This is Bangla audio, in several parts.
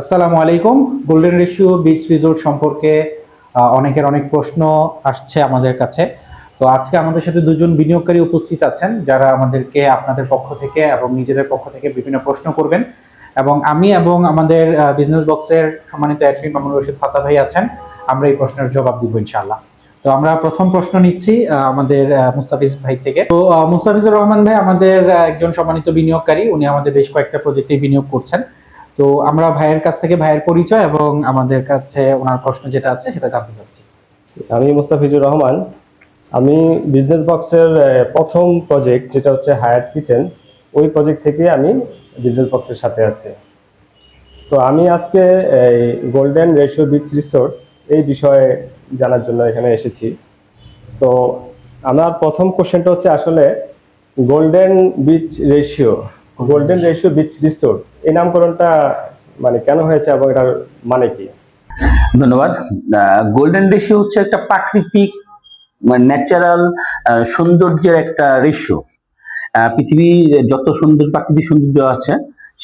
আসসালামু আলাইকুম। গোল্ডেন রেশিও বিচ রিসোর্ট সম্পর্কে অনেকের অনেক প্রশ্ন আসছে আমাদের কাছে। তো আজকে আমাদের সাথে দুজন বিনিয়োগকারী উপস্থিত আছেন, যারা আমাদেরকে আপনাদের পক্ষ থেকে এবং নিজেদের পক্ষ থেকে বিভিন্ন প্রশ্ন করবেন, এবং আমি এবং আমাদের বিজনেস বক্সের সম্মানিত অ্যাডমিন মামুনুর রশিদ ফাতা ভাই আছেন। আমরা এই প্রশ্নের জবাব দিব ইনশাআল্লাহ। তো আমরা প্রথম প্রশ্ন নিচ্ছি আমাদের মুস্তাফিজ ভাই থেকে। তো মুস্তাফিজুর রহমান ভাই আমাদের একজন সম্মানিত বিনিয়োগকারী, উনি আমাদের বেশ কয়েকটা প্রজেক্টে বিনিয়োগ করছেন। তো আমরা ভাইয়ের কাছ থেকে ভাইয়ের পরিচয় এবং আমাদের কাছে ওনার প্রশ্ন যেটা আছে সেটা জানতে চাচ্ছি। আমি মুস্তাফিজুর রহমান। আমি বিজনেস বক্সের প্রথম প্রজেক্ট যেটা হচ্ছে হায়াত কিচেন, ওই প্রজেক্ট থেকে আমি বিজনেস বক্সের সাথে আছি। তো আমি আজকে এই গোল্ডেন রেশিও বিচ রিসোর্ট এই বিষয়ে জানার জন্য এখানে এসেছি। তো আমার প্রথম কোশ্চেনটা হচ্ছে আসলে গোল্ডেন রেশিও বিচ রিসোর্ট এই নামকরণটা মানে কেন হয়েছে এবং এটার মানে কি? ধন্যবাদ। গোল্ডেন রেশিও হচ্ছে একটা প্রাকৃতিক মানে ন্যাচারাল সৌন্দর্যের একটা রেশিও। পৃথিবীর যত প্রাকৃতিক সৌন্দর্য আছে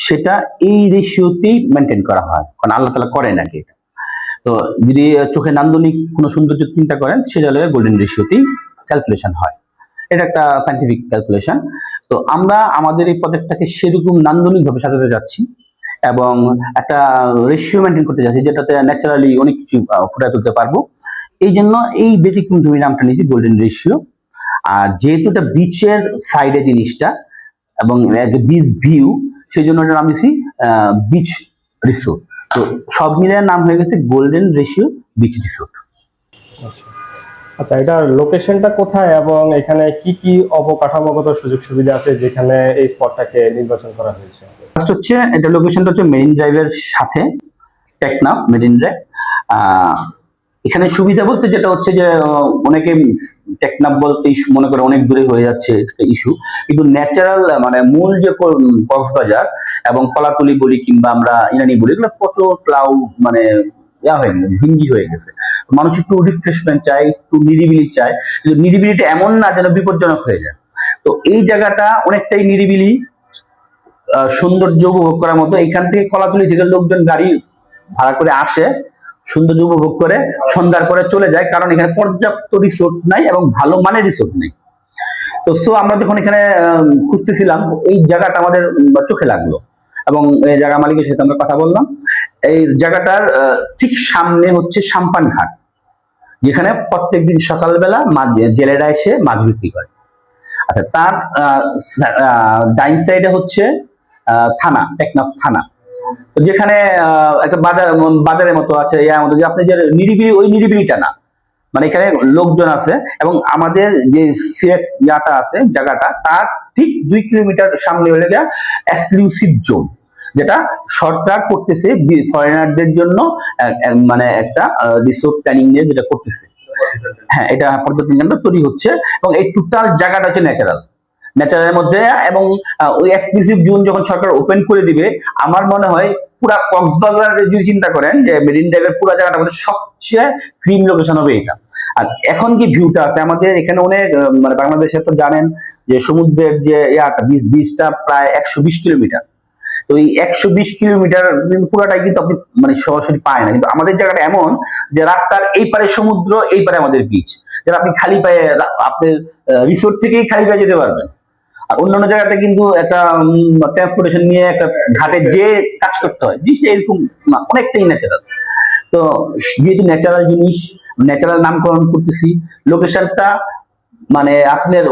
সেটা এই রেশিওতেই মেনটেন করা হয়, কারণ আল্লাহ তাআলা করেন আর কি। তো যদি চোখে নান্দনিক কোনো সৌন্দর্য চিন্তা করেন, সেটা হলে গোল্ডেন রেশিওতেই ক্যালকুলেশন হয়। এটা একটা সাইন্টিফিক ক্যালকুলেশন। তো আমরা আমাদের এই প্রজেক্টটাকে সেরকম নান্দনিকভাবে সাজাতে যাচ্ছি এবং একটা রেশিও মেনটেন করতে যাচ্ছি, যেটাতে ন্যাচারালি অনেক কিছু ফুটিয়ে তুলতে পারবো। এই জন্য এই ব্যতিক্রম তুমি নামটা নিয়েছি গোল্ডেন রেশিও। আর যেহেতু এটা বিচের সাইডে জিনিসটা এবং বিচ ভিউ, সেই জন্য এটা নাম দিয়েছি বিচ রিসোর্ট। তো সব মিলিয়ে নাম হয়ে গেছে গোল্ডেন রেশিও বিচ রিসোর্ট। আচ্ছা, এটার লোকেশনটা কোথায় এবং এখানে কি কি অবকাঠামোগত সুযোগ সুবিধা আছে যেখানে এই স্পটটাকে নির্বাচন করা হয়েছে? ফার্স্ট হচ্ছে এটা লোকেশনটা হচ্ছে মেরিন ড্রাইভের সাথে, টেকনাফ মেরিন ড্রাইভ। এখানে সুবিধা বলতে যেটা হচ্ছে যে অনেকে টেকনাফ বলতে মনে করে অনেক দূরে হয়ে যাচ্ছে ইস্যু, কিন্তু ন্যাচারাল মানে মূল যে কক্সবাজার এবং কলাতলি বলি কিংবা আমরা ইরানি বলি, এগুলো প্রচুর ক্লাউড মানে হয়ে গেছে, ঘিঞ্জি হয়ে গেছে। মানুষ একটু রিফ্রেশমেন্ট চায়, একটু নিরিবিলি চায়, কিন্তু নিরিবিলিটা এমন না যেন বিপজ্জনক হয়ে যায়। তো এই জায়গাটা অনেকটাই নিরিবিলি, সৌন্দর্য উপভোগ করার মতো। এখান থেকে কলাতলি থেকে লোকজন গাড়ি ভাড়া করে আসে, সৌন্দর্য উপভোগ করে সন্ধ্যার পরে চলে যায়, কারণ এখানে পর্যাপ্ত রিসোর্ট নাই এবং ভালো মানের রিসোর্ট নেই। তো আমরা যখন এখানে খুঁজতেছিলাম, এই জায়গাটা আমাদের চোখে লাগলো এবং এই জায়গা মালিকের সাথে আমরা কথা বললাম। এই জায়গাটার ঠিক সামনে হচ্ছে সাম্পান ঘাট, যেখানে প্রত্যেকদিন সকালবেলা জেলেরা এসে মাছ বিক্রি করে। আচ্ছা, তার ডাইন সাইডে হচ্ছে থানা, টেকনাফ থানা, যেখানে একটা বাজারের মতো আছে, মতো যে আপনি যে নিরিবিলি, ওই নিরিবিলিটা না, মানে এখানে লোকজন আছে। এবং আমাদের যে সিলেট আছে জায়গাটা, তার ঠিক 2 কিলোমিটার সামনে হলে গিয়ে এক্সক্লুসিভ জোন, যেটা সরকার করতেছে ফরেনারদের জন্য, মানে একটা রিসোর্ট প্ল্যানিং নিয়ে যেটা করতেছে। হ্যাঁ, এটা পর্যটন কেন্দ্র তৈরি হচ্ছে এবং এই টোটাল জায়গাটা হচ্ছে ন্যাচারালের মধ্যে। এবং ওই এক্সক্লুসিভ জোন যখন সরকার ওপেন করে দিবে, আমার মনে হয় পুরা কক্সবাজার যদি চিন্তা করেন যে মেরিন ড্রাইভের পুরো জায়গাটা মধ্যে সবচেয়ে প্রিম লোকেশন হবে এটা। আর এখন যে ভিউটা আছে আমাদের এখানে, অনেক মানে বাংলাদেশে তো জানেন যে সমুদ্রের যে বিচটা প্রায় 120 কিলোমিটার। তো এই 120 কিলোমিটার কিন্তু পুরাটাই কিন্তু আপনি মানে সরাসরি পায় না, কিন্তু আমাদের জায়গাটা এমন যে রাস্তার এই পারে সমুদ্র, এই পারে আমাদের বিচ, যেটা আপনি খালি পায়ে আপনার রিসোর্ট থেকেই খালি পায়ে যেতে পারবেন। আর অন্যান্য জায়গাতে কিন্তু একটা ট্রান্সপোর্টেশন নিয়ে একটা ঘাটে যে কাজ করতে হয়, জিনিসটা এরকম না, অনেকটাই ন্যাচারাল। তো যেহেতু ন্যাচারাল জিনিস, ন্যাচারাল নামকরণ করতেছি, লোকেশনটা মানে আপনার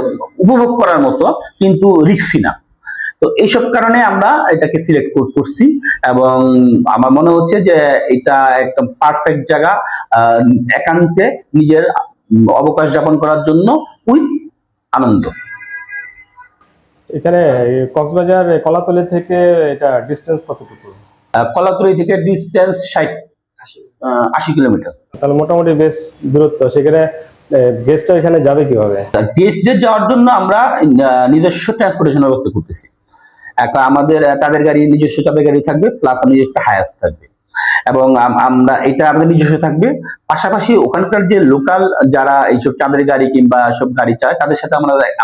উপভোগ করার মতো কিন্তু রিস্কি না। তো এইসব কারণে আমরা এটাকে সিলেক্ট করছি এবং আমার মনে হচ্ছে যে এটা একদম পারফেক্ট জায়গা একান্তে নিজের অবকাশ যাপন করার জন্য উইথ আনন্দ। এখানে কক্সবাজার কলাতলি থেকে এটা ডিসটেন্স কতটুকু? কলাতলি থেকে ডিসটেন্স 80 কিলোমিটার। তাহলে মোটামুটি বেশ দূরত্ব। সেখানে গেস্টরা এখানে যাবে কিভাবে? গেস্টদের যাওয়ার জন্য আমরা নিজস্ব ট্রান্সপোর্টেশন ব্যবস্থা করতেছি। একটা আমাদের তাদের গাড়ি, নিজস্ব চাঁদের গাড়ি থাকবে, প্লাস নিজস্ব হায়াস থাকবে। এবং আমরা এটা আমাদের নিজস্ব থাকবে। পাশাপাশি ওখানকার যে লোকাল যারা এইসব চাঁদের গাড়ি কিংবা সব গাড়ি চায় তাদের সাথে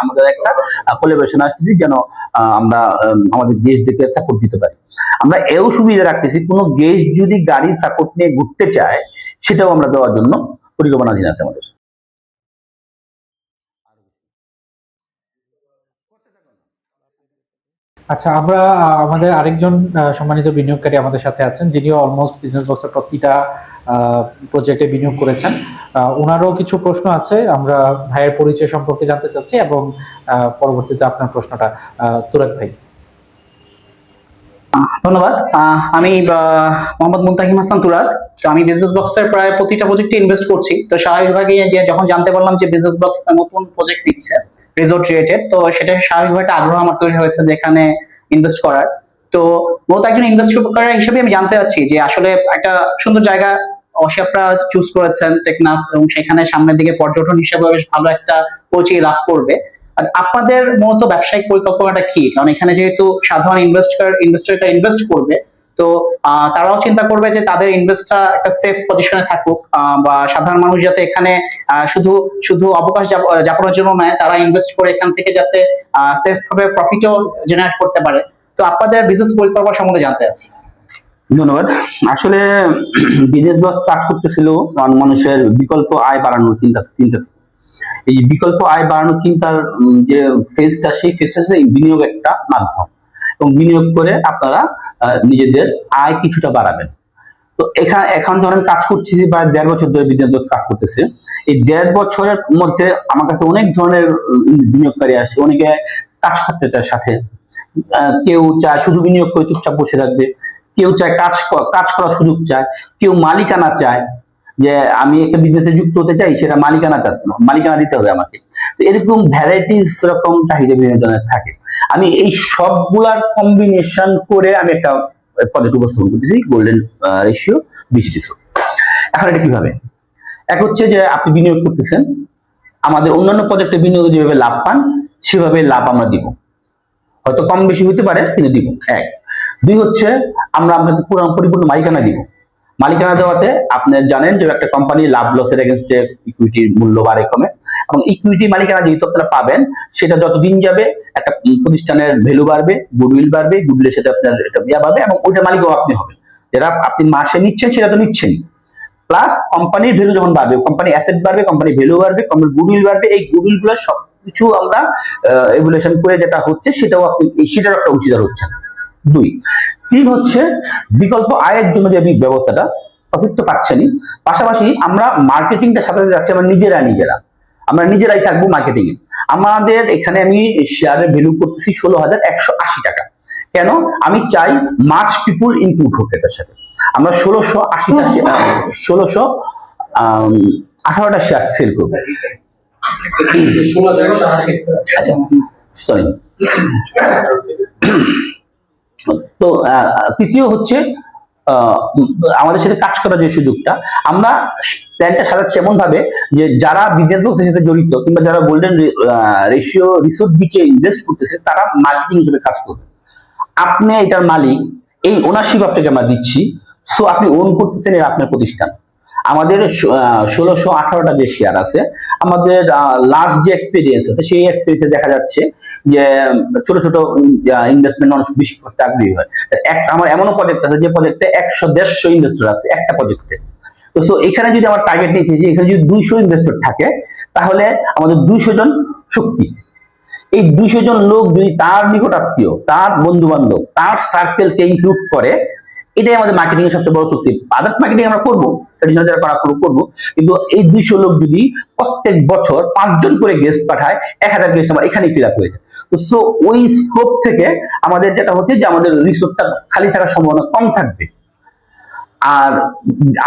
আমাদের একটা কোলাবোরেশন আসতেছি, যেন আমরা আমাদের গেস্টদেরকে সাপোর্ট দিতে পারি। আমরা এও সুবিধা রাখতেছি, কোনো গেস্ট যদি গাড়ির সাপোর্ট নিয়ে ঘুরতে চায় সেটাও আমরা দেওয়ার জন্য পরিকল্পনাধীন আছে আমাদের। আচ্ছা, আমরা আমাদের আরেকজন সম্মানিত বিনিয়োগকারী আমাদের সাথে আছেন, যিনি অলমোস্ট বিজনেস বক্সের প্রতিটা প্রজেক্টে বিনিয়োগ করেছেন। ওনারও কিছু প্রশ্ন আছে, আমরা ভাইয়ের পরিচয় সম্পর্কে জানতে চাচ্ছি এবং পরবর্তীতে আপনার প্রশ্নটা তুরাক ভাই। ধন্যবাদ। আমি মোহাম্মদ মুনতাহিম হাসান তুরাগ। তো আমি বিজনেস বক্সের প্রায় প্রতিটা প্রজেক্টে ইনভেস্ট করছি। তো স্বাভাবিকভাবে যে যখন জানতে পারলাম যে বিজনেস বক্স নতুন প্রজেক্ট দিচ্ছে রিসোর্ট রিলেটেড, তো সেটা স্বাভাবিকভাবে একটা আগ্রহ আমার তৈরি হয়েছে যে এখানে ইনভেস্ট করার। তো মূলত একজন ইনভেস্টর হিসেবে আমি জানতে চাচ্ছি যে আসলে একটা সুন্দর জায়গা অবশ্যই আপনারা চুজ করেছেন টেকনাফ, এবং সেখানে সামনের দিকে পর্যটন হিসেবে বেশ ভালো একটা পরিচিতি লাভ করবে। আর আপনাদের মূলত ব্যবসায়িক পরিকল্পনাটা কি? কারণ এখানে যেহেতু সাধারণ ইনভেস্টরটা ইনভেস্ট করবে, তো তারাও চিন্তা করবে যে তাদের ইনভেস্টটা একটা সেফ পজিশনে থাকুক, বা সাধারণ মানুষ যাতে এখানে শুধু শুধু অবকাশ যাপনের জন্য নয়, তারা ইনভেস্ট করে এখান থেকে যাতে সেফ ভাবে প্রফিটও জেনারেট করতে পারে। তো আপনাদের বিজনেস পরিকল্পনা সম্বন্ধে জানতে চাচ্ছি। ধন্যবাদ। আসলে বিজনেস বক্স কাজ করতেছিল মানুষের বিকল্প আয় বাড়ানোর চিন্তা। এই বিকল্প আয় বাড়ানোর চিন্তার যে ফেজটা, সেই ফেজটা হচ্ছে বিনিয়োগ একটা মাধ্যম, এবং বিনিয়োগ করে আপনারা নিজেদের আয় কিছুটা বাড়াবেন। তো এখন ধরেন কাজ করছি বা 1.5 বছর ধরে বিজনেস বক্স কাজ করতেছে। এই 1.5 বছরের মধ্যে আমার কাছে অনেক ধরনের বিনিয়োগকারী আসে, অনেকে কাজ করতে চায় সাথে। কেউ চায় শুধু বিনিয়োগ করে চুপচাপ বসে থাকবে, কেউ চায় কাজ করার সুযোগ চায়, কেউ মালিকানা চায়, যে আমি একটা বিজনেসে যুক্ত হতে চাই, সেটা মালিকানা দিতে হবে আমাকে। তো এরকম ভ্যারাইটিস রকম চাহিদা বিনোদনের থাকে। আমি এই সবগুলার কম্বিনেশন করে আমি একটা প্রজেক্ট উপস্থাপন করতেছি, গোল্ডেন রেশিও বিচ রিসোর্ট। এখন এটা কিভাবে? এক হচ্ছে যে আপনি বিনিয়োগ করতেছেন, আমাদের অন্যান্য প্রজেক্টে বিনিয়োগে যেভাবে লাভ পান সেভাবে লাভ আমরা দিব, হয়তো কম বেশি হতে পারে কিন্তু দিব। এক। দুই হচ্ছে আমরা আপনাকে পরিপূর্ণ মালিকানা দিব। মালিকানা দেওয়াতে আপনি জানেন যে একটা কোম্পানি লাভ লসের এগেনস্টে ইকুইটির মূল্য বাড়ে কমে, এবং ইকুইটি মালিকানা যেহেতু আপনারা পাবেন, সেটা যতদিন যাবে একটা প্রতিষ্ঠানের ভ্যালু বাড়বে, গুডউইল বাড়বে, গুডউইলের সাথে আপনার এটা বাড়বে, এবং ওইটার মালিকও আপনি হবেন। যেটা আপনি মাসে নিচ্ছেন সেটা তো নিচ্ছেনই, প্লাস কোম্পানির ভ্যালু যখন বাড়বে, কোম্পানি অ্যাসেট বাড়বে, কোম্পানি ভ্যালু বাড়বে, কোম্পানির গুডউইল বাড়বে। এই গুডউইল গুলো সবকিছু আমরা এভুলেশন করে যেটা হচ্ছে সেটাও আপনি সেটার একটা অংশীদার হচ্ছেন। 2। 3 হচ্ছে বিকল্প আয়ের জন্য যে ব্যবস্থাটা, প্রফিট তো পাচ্ছেনই, পাশাপাশি আমরা মার্কেটিংটা সাথে যাচ্ছি আমরা নিজেরাই থাকবো মার্কেটিং এ। আমাদের এখানে আমি শেয়ারের ভ্যালু করতেছি 16,180 টাকা। কেন? আমি চাই মার্চ পিপুল ইনক্লুড হোক এটার সাথে। আমরা 1618টা শেয়ার সেল করবো। সরি। তো তৃতীয় হচ্ছে আমাদের সাথে কাজ করার যে সুযোগটা, আমরা প্ল্যানটা সাজাচ্ছি এমন ভাবে যে যারা বিজনেস বক্সের সাথে জড়িত কিংবা যারা গোল্ডেন রেশিও রিসোর্ট বিচে ইনভেস্ট করতেছে, তারা মার্কেটিং হিসেবে কাজ করবে। আপনি এটার মালিক, এই ওনারশিপ আপনাকে আমরা দিচ্ছি। সো আপনি ওন করতেছেন এর আপনার প্রতিষ্ঠান। আমাদের 1618টা যে শেয়ার আছে, আমাদের লাস্ট যে এক্সপিরিয়েন্স আছে, সেই এক্সপিরিয়েন্সে দেখা যাচ্ছে যে ছোট ছোট ইনভেস্টমেন্ট মানুষ বেশি করতে আগ্রহী হয়। আমার এমনও প্রজেক্ট আছে যে প্রজেক্টে 100-150 ইনভেস্টর আছে একটা প্রজেক্টে। তো সো এখানে যদি আমার টার্গেট নিয়েছি যে এখানে যদি 200 ইনভেস্টর থাকে, তাহলে আমাদের 200 জন শক্তি। এই 200 জন লোক যদি তার নিকটাত্মীয়, তার বন্ধু বান্ধব, তার সার্কেলকে ইনক্লুড করে, এটাই আমাদের মার্কেটিং এর সবচেয়ে বড় শক্তি। আদার্স মার্কেটিং আমরা করবো, ট্রেডিশনাল যারা করবো, কিন্তু এই 200 লোক যদি প্রত্যেক বছর 5 জন করে গেস্ট পাঠায়, 1000 গেস্ট আমার এখানেই ফিল আপ হয়ে যায়। তো সো ওই স্কোপ থেকে আমাদের যেটা হচ্ছে যে আমাদের রিসোর্টটা খালি থাকার সম্ভাবনা কম থাকবে। আর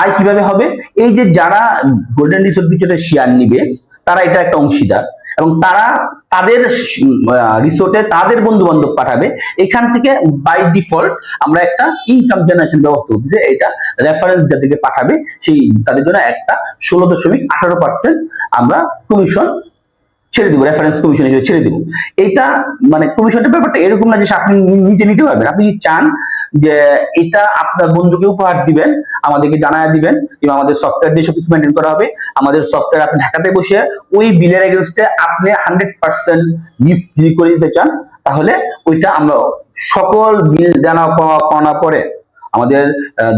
আয় কিভাবে হবে? এই যে যারা গোল্ডেন রিসোর্ট বিচে শেয়ার নিবে, তারা এটা একটা অংশীদার, এবং তারা তাদের রিসোর্টে তাদের বন্ধু বান্ধব পাঠাবে। এখান থেকে বাই ডিফল্ট আমরা একটা ইনকাম জেনারেশন ব্যবস্থা করতেছি। এটা রেফারেন্স যাদেরকে পাঠাবে সেই তাদের জন্য একটা 16.18% আমরা কমিশন ছেড়ে দিব, রেফারেন্স কমিশন হিসেবে ছেড়ে দিব। এটা মানে কমিশনের ব্যাপারটা এরকম না যে আপনি নিজে নিতে পারবেন। আপনি চান যে এটা আপনার বন্ধুকে উপহার দিবেন, আমাদেরকে জানায় দিবেন, কিংবা আমাদের সফটওয়্যার দিয়ে সবকিছু মেনটেন করা হবে। আমাদের সফটওয়্যার আপনি ঢাকাতে বসে ওই বিলের এগেনস্টে আপনি 100% গিফট যদি করে দিতে চান, তাহলে ওইটা আমরা সকল বিল জানা পাওয়া পরে আমাদের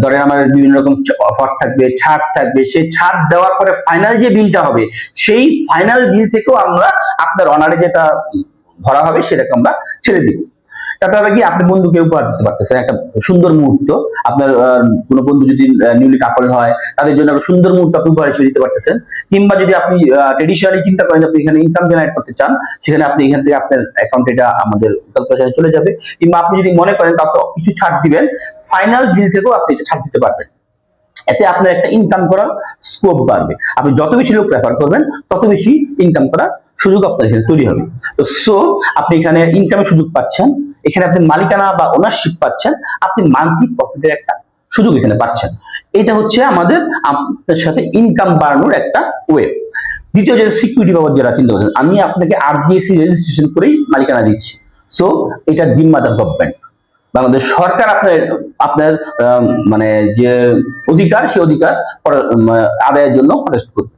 ধরেন আমাদের বিভিন্ন রকম অফার থাকবে, ছাড় থাকবে, সেই ছাড় দেওয়ার পরে ফাইনাল যে বিলটা হবে, সেই ফাইনাল বিল থেকেও আমরা আপনার অনারে যেটা ভরা হবে সেটাকে আমরা ছেড়ে দিব। তাতে হবে কি, আপনি বন্ধুকে উপহার দিতে পারতেছেন একটা সুন্দর মুহূর্ত। আপনার কোনো বন্ধু যদি নিউলি কাপল হয়, তাদের জন্য একটা সুন্দর মুহূর্ত আপনি উপহার হিসেবে দিতে পারতেছেন। কিংবা যদি আপনি ট্রেডিশনালি চিন্তা করেন আপনি এখানে ইনকাম জেনারেট করতে চান, সেখানে আপনি এখান থেকে আপনার অ্যাকাউন্টে এটা আমাদের ক্যালকুলেশনে চলে যাবে। কিংবা আপনি যদি মনে করেন তাতে কিছু ছাড় দিবেন, ফাইনাল বিল থেকেও আপনি এটা ছাড় দিতে পারবেন। এতে আপনার একটা ইনকাম করার স্কোপ বাড়বে। আপনি যত বেশি লোক রেফার করবেন, তত বেশি ইনকাম করার সুযোগ আপনার এখানে তৈরি হবে। তো আপনি এখানে ইনকামের সুযোগ পাচ্ছেন, এখানে আপনি মালিকানা বা ওনারশিপ পাচ্ছেন, আপনি মান্থলি প্রফিটের একটা সুযোগ এখানে পাচ্ছেন। এটা হচ্ছে আমাদের আপনার সাথে ইনকাম বাড়ানোর একটা ওয়ে। দ্বিতীয় যে সিকিউরিটি বাবদ যারা চিন্তা করছেন, আমি আপনাকে RDSE রেজিস্ট্রেশন করেই মালিকানা দিচ্ছি। এটা জিম্মাদার গভর্নমেন্ট, বাংলাদেশ সরকার আপনার আপনার মানে যে অধিকার, সেই অধিকার আদায়ের জন্য প্রচেষ্টা করবে।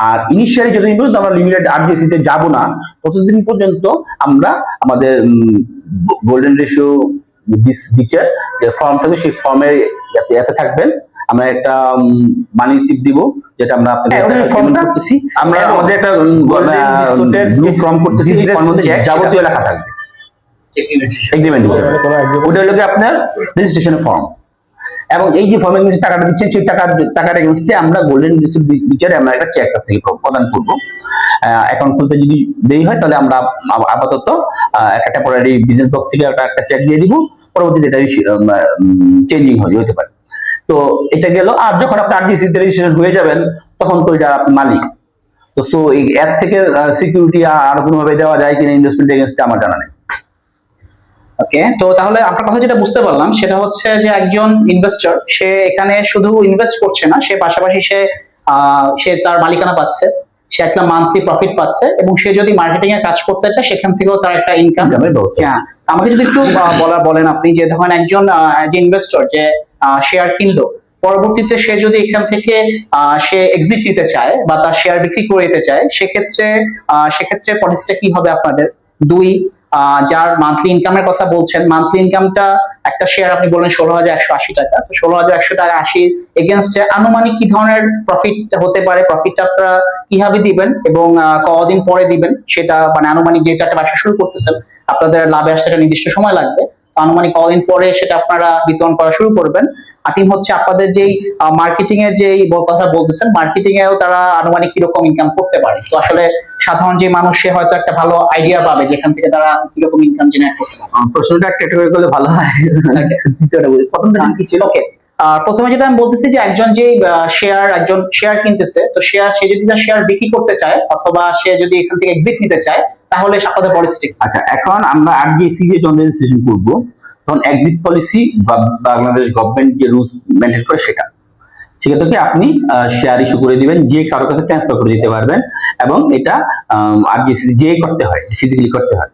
আর ইনিশিয়ালি যতদিন পর্যন্ত আমরা লিমিটেড RDSE তে যাব না, ততদিন পর্যন্ত আমরা আমাদের গোল্ডেন রেশিও বিচের যে ফর্ম থাকবে, সেই ফর্মের এতে থাকবেন। আমরা একটা মানি রিসিপ্ট দিব, যেটা আমরা আপনাদের ফর্মটা করতেছি, আমরা আমাদের একটা ব্লু ফর্ম করতেছি, এই ফর্মের মধ্যে যাবতীয় লেখা থাকবে এগ্রিমেন্ট হিসেবে। ওটা হলো আপনার রেজিস্ট্রেশনের ফর্ম। এবং এই যে ফর্মের মধ্যে টাকাটা দিচ্ছেন, সেই টাকার এগেইনস্টে আমরা গোল্ডেন রিসিপ্ট বিচারে আমরা একটা চেক থেকে প্রদান করবো। অ্যাকাউন্ট খুলতে যদি দেরি হয়, তাহলে আমরা আপাতত একটা টেম্পোরারি বিজনেস বক্স থেকে একটা চেক দিয়ে দিব, পরবর্তীতে এটা চেঞ্জিং হতে পারে। তো এটা গেল। আর যখন আপনি RDSE তে রেজিস্ট্রেশন হয়ে যাবেন, তখন তো এটা আপনি মালিক। তো এই এর থেকে সিকিউরিটি আর কোনোভাবে দেওয়া যায় কিনা ইনভেস্টমেন্ট এগেইনস্টে আমার জানা নেই। ওকে, তো তাহলে আপনার কথা যেটা বুঝতে পারলাম সেটা হচ্ছে যে একজন ইনভেস্টর সে এখানে শুধু ইনভেস্ট করছে না, সে পাশাপাশি সে তার মালিকানা পাচ্ছে, সে একটা মান্থলি প্রফিট পাচ্ছে, এবং সে যদি মার্কেটিং এর কাজ করতে চায় সেখান থেকেও তার একটা ইনকাম। হ্যাঁ, আমাকে যদি একটু বলেন আপনি, যে ধরেন একজন ইনভেস্টর যে শেয়ার কিনলো, পরবর্তীতে সে যদি এখান থেকে সে এক্সিট নিতে চায় বা তার শেয়ার বিক্রি করে দিতে চায়, সেক্ষেত্রে পলিসিটা কি হবে আপনাদের? দুই, যার মান্থলি ইনকামের কথা বলছেন, মান্থলি ইনকামটা একটা শেয়ার আপনি বলেন 16,180 টাকা, তো 16,180 টাকা এগেনস্টে আনুমানিক কি ধরনের প্রফিট হতে পারে? প্রফিটটা আপনারা কিভাবে দিবেন এবং কতদিন পরে দিবেন সেটা, মানে আনুমানিক যেটা একটা ব্যবসা শুরু করতেছেন, আপনাদের লাভে আসতে একটা নির্দিষ্ট সময় লাগবে, আনুমানিক কতদিন পরে সেটা আপনারা বিতরণ করা শুরু করবেন? আর তিন হচ্ছে আপনাদের যেই মার্কেটিং এর যে কথা বলতেছেন, মার্কেটিং এও তারা আনুমানিক কিরকম ইনকাম করতে পারে? তো আসলে সাধারণ যে মানুষ, সে হয়তো একটা ভালো আইডিয়া পাবে যেখান থেকে তারা কিরকম ইনকাম জেনারেট করতে পারে। প্রশ্নটা ক্যাটাগরি করলে ভালো হয়। প্রথমটা কি ছিল? ওকে, প্রথমে যেটা আমি বলতেছি যে একজন শেয়ার কিনতেছে, তো সে যদি তার শেয়ার বিক্রি করতে চায় অথবা সে যদি এখান থেকে এক্সিট নিতে চায়, তাহলে আপনাদের পলিসি। আচ্ছা, এখন আমরা RDSE যে যখন রেজিস্ট্রেশন করবো, তখন এক্সিট পলিসি বা বাংলাদেশ গভর্নমেন্ট যে রুলস মেনটেন করে সেক্ষেত্রে আপনি শেয়ার ইস্যু করে দিবেন, যে কারো কাছে ট্রান্সফার করে দিতে পারবেন, এবং এটা RDSE যে করতে হয়, ফিজিক্যালি করতে হয়।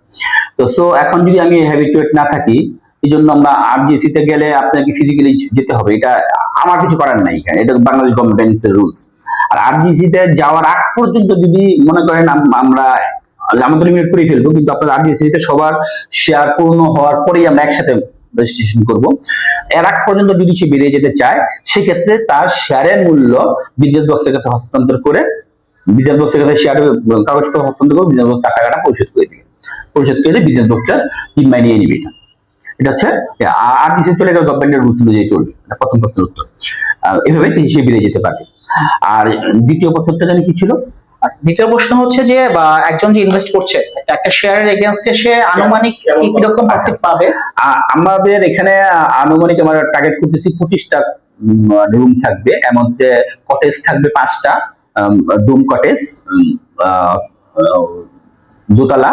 তো এখন যদি আমি হ্যাবিচুয়েট না থাকি, এই জন্য আমরা RDSE তে গেলে আপনাকে ফিজিক্যালি যেতে হবে, এটা আমার কিছু করার নাই, এটা বাংলাদেশ গভর্নমেন্টের রুলস। আর RDSE তে যাওয়ার আগ পর্যন্ত যদি মনে করেন আমরা আমাদের লিমিট করে ফেলবো, কিন্তু আপনার RDSE তে সবার শেয়ার পূর্ণ হওয়ার পরেই আমরা একসাথে রেজিস্ট্রেশন করবো। এর আগ পর্যন্ত যদি সে বেরিয়ে যেতে চায়, সেক্ষেত্রে তার শেয়ারের মূল্য বিজনেস বক্সের কাছে হস্তান্তর করে, বিজনেস বক্সের কাছে শেয়ারের কাগজপত্র হস্তান্তর করে বিজনেস বক্স টাকাটা পরিশোধ করে দিবে। পরিশোধ করে বিজনেস বক্সের জিম্মায় নিয়ে নিবে। এটা হচ্ছে RDSE চলে গেল, গভর্নমেন্টের রুলস অনুযায়ী চলবে। প্রথম প্রশ্নের উত্তর। এভাবে সে বেরিয়ে যেতে পারবে। আর দ্বিতীয় প্রশ্নটা জানি কি ছিল? দ্বিতীয় প্রশ্ন হচ্ছে যে একজন যে ইনভেস্ট করছে একটা শেয়ারের এগেইনস্টে, সে আনুমানিক কি রকম প্রফিট পাবে? আমাদের এখানে আনুমানিক আমরা টার্গেট করতেছি 25টা রুম থাকবে, এর মধ্যে কটেজ থাকবে 5টা, রুম কটেজ, দোতলা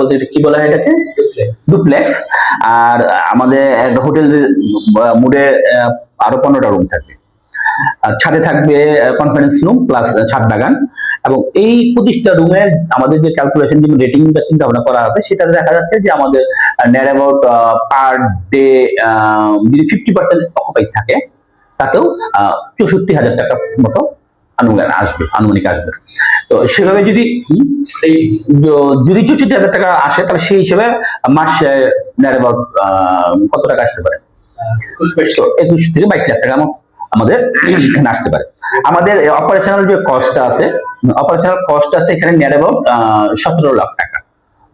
বলতে কি বলা হয় এটাকে? ডুপ্লেক্স। আর আমাদের হোটেল মুডে আরো 15টা রুম থাকবে। ছাদে থাকবে কনফারেন্স রুম প্লাস ছাদ বাগান, এবং এই 25টা রুমে আমাদের যে ক্যালকুলেশন যে রেটিংটা চিন্তা ভাবনা করা আছে সেটা দেখা যাচ্ছে যে আমাদের নিয়ার অ্যাবাউট পার ডে যদি 50% অকুপাইড থাকে তাতেও 64,000 টাকার মতো আনুমানিক আসবে। তো সেভাবে যদি যদি 64,000 টাকা আসে তাহলে সেই হিসেবে মাসে নিয়ার অ্যাবাউট কত টাকা আসতে পারে? 21 থেকে 22 লাখ টাকা আমাদের এখানে আসতে পারে। আমাদের অপারেশনাল যে কস্টটা আছে, এখানে নিয়ার অ্যাবাউট 17 লাখ টাকা,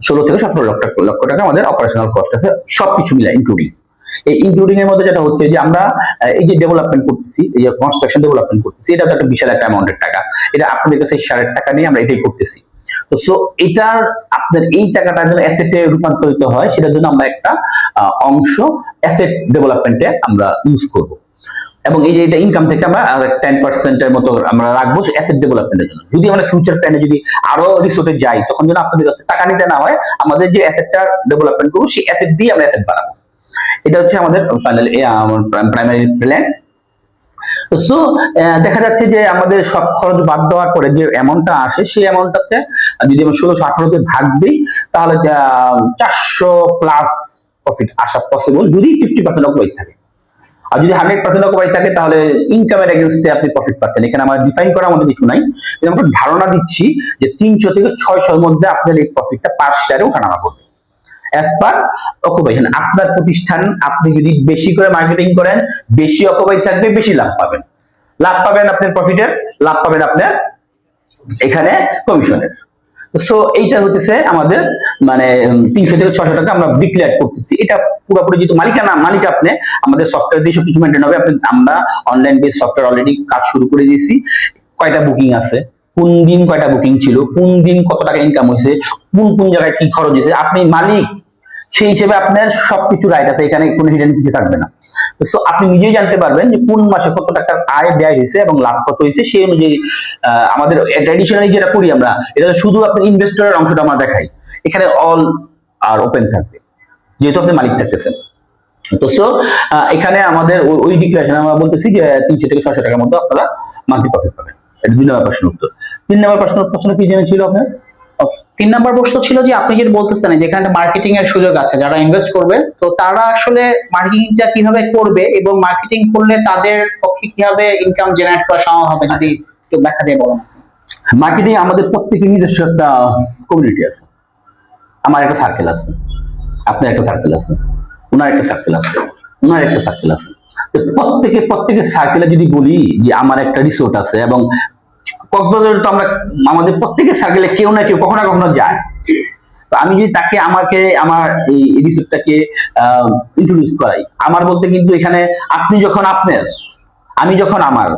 16 থেকে 17 লক্ষ টাকা আমাদের অপারেশনাল কস্ট আছে, সবকিছু মিলে ইনক্লুডিং। এই ইনক্লুডিং এর মধ্যে যেটা হচ্ছে যে আমরা এই যে ডেভেলপমেন্ট করতেছি, এই যে কনস্ট্রাকশন ডেভেলপমেন্ট করতেছি, এটা তো একটা বিশাল একটা অ্যামাউন্টের টাকা। এটা আপনাদের কাছে সারের টাকা নিয়ে আমরা এটাই করতেছি। তো সো এটার আপনার এই টাকাটা যেন অ্যাসেটে রূপান্তরিত হয়, সেটার জন্য আমরা একটা অংশ অ্যাসেট ডেভেলপমেন্টে আমরা ইউজ করব। এবং এই যে এটা ইনকাম থেকে আমরা 10% এর মতো আমরা রাখবো অ্যাসেট ডেভেলপমেন্টের জন্য। যদি আমরা ফিউচার প্ল্যানে যদি আরো রিসোর্টে যাই, তখন যেন আপনাদের কাছে টাকা নিতে না হয়, আমাদের যে অ্যাসেটটা ডেভেলপমেন্ট করবো সেই অ্যাসেট দিয়ে আমরা অ্যাসেট বাড়াবো। এটা হচ্ছে আমাদের ফাইনাল প্রাইমারি প্ল্যান। সো দেখা যাচ্ছে যে আমাদের সব খরচ বাদ দেওয়ার পরে যে অ্যামাউন্টটা আসে, সেই অ্যামাউন্টটাতে যদি আমরা 1618 ভাগ দিই, তাহলে 400 প্লাস প্রফিট আসা পসিবল যদি 50% অকুপাইড থাকে। আর যদি 100% অকুপাইড থাকে তাহলে ইনকামের এগেইনস্টে আপনি প্রফিট পাচ্ছেন। এখানে আমরা ডিফাইন করার মতো কিছু নাই, আমরা ধারণা দিচ্ছি যে 300 থেকে 600 এর মধ্যে আপনার এই প্রফিটটা পার শেয়ারে ওঠানামা করবে অ্যাজ পার অকুপাইশন। আপনার প্রতিষ্ঠান আপনি যদি বেশি করে মার্কেটিং করেন, বেশি অকুপাইড থাকবে, বেশি লাভ পাবেন। আপনার প্রফিটের, লাভ পাবেন আপনার এখানে কমিশনের। সো এইটা হচ্ছে আমাদের মানে 300 থেকে 600 টাকা আমরা ডিক্লেয়ার করতেছি। এটা পুরোপুরি যেহেতু মালিক আপনি, আমাদের সফটওয়্যার দিয়ে সবকিছু মেনটেন হবে। আমরা অনলাইন বেস সফটওয়্যার অলরেডি কাজ শুরু করে দিয়েছি। কয়টা বুকিং আছে, কোন দিন কয়টা বুকিং ছিল, কোন দিন কত টাকা ইনকাম হয়েছে, কোন জায়গায় কি খরচ হয়েছে, আপনি মালিক সেই হিসেবে আপনার সবকিছু রাইট আছে, এখানে কোনো হিডেন কিছু থাকবে না। তো আপনি নিজেই জানতে পারবেন যে কোন মাসে কত টাকা আয় ব্যয় হয়েছে এবং লাভ কত হয়েছে, সেই অনুযায়ী আমাদের ট্র্যাডিশনালি যেটা করি আমরা, এটা শুধু আপনার ইনভেস্টরের অংশটা আমরা দেখাই, এখানে অল আর ওপেন থাকবে যেহেতু আপনি মালিক থাকতেছেন। তো সো এখানে আমাদের ওই ডিক্লারেশন আমরা বলতেছি যে 300 থেকে 600 টাকার মধ্যে আপনারা মান্থলি প্রফিট পাবেন। এটা 2 নম্বর প্রশ্ন উত্তর। 3 নম্বর প্রশ্ন কি জেনেছিল আপনার? 3 নম্বর প্রশ্ন ছিল যে আপনি যেটা বলতেছেন যেখানে মার্কেটিং এর সুযোগ আছে, যারা ইনভেস্ট করবে তো তারা আসলে মার্কেটিংটা কিভাবে করবে এবং মার্কেটিং করলে তাদের পক্ষে কিভাবে ইনকাম জেনারেট করা সম্ভব হবে, যদি একটু ব্যাখ্যা দিয়ে বলেন। মার্কেটিং আমাদের প্রত্যেকের নিজস্ব একটা কমিউনিটি আছে। আমার একটা সার্কেল আছে, আপনার একটা সার্কেল আছে, ওনার একটা সার্কেল আছে, ওনার একটা সার্কেল আছে। প্রত্যেকের সার্কেলে যদি বলি যে আমার একটা রিসোর্ট আছে, এবং কক্সবাজারে তো আমরা আমাদের প্রত্যেকের সার্কেলে কেউ না কেউ কখনো কখনো যায়। তো আমি যদি তাকে আমার এই রিসোর্টটাকে ইন্ট্রোডিউস করাই, আমার বলতে কিন্তু এখানে আপনি যখন আপনার, আমি যখন আমার,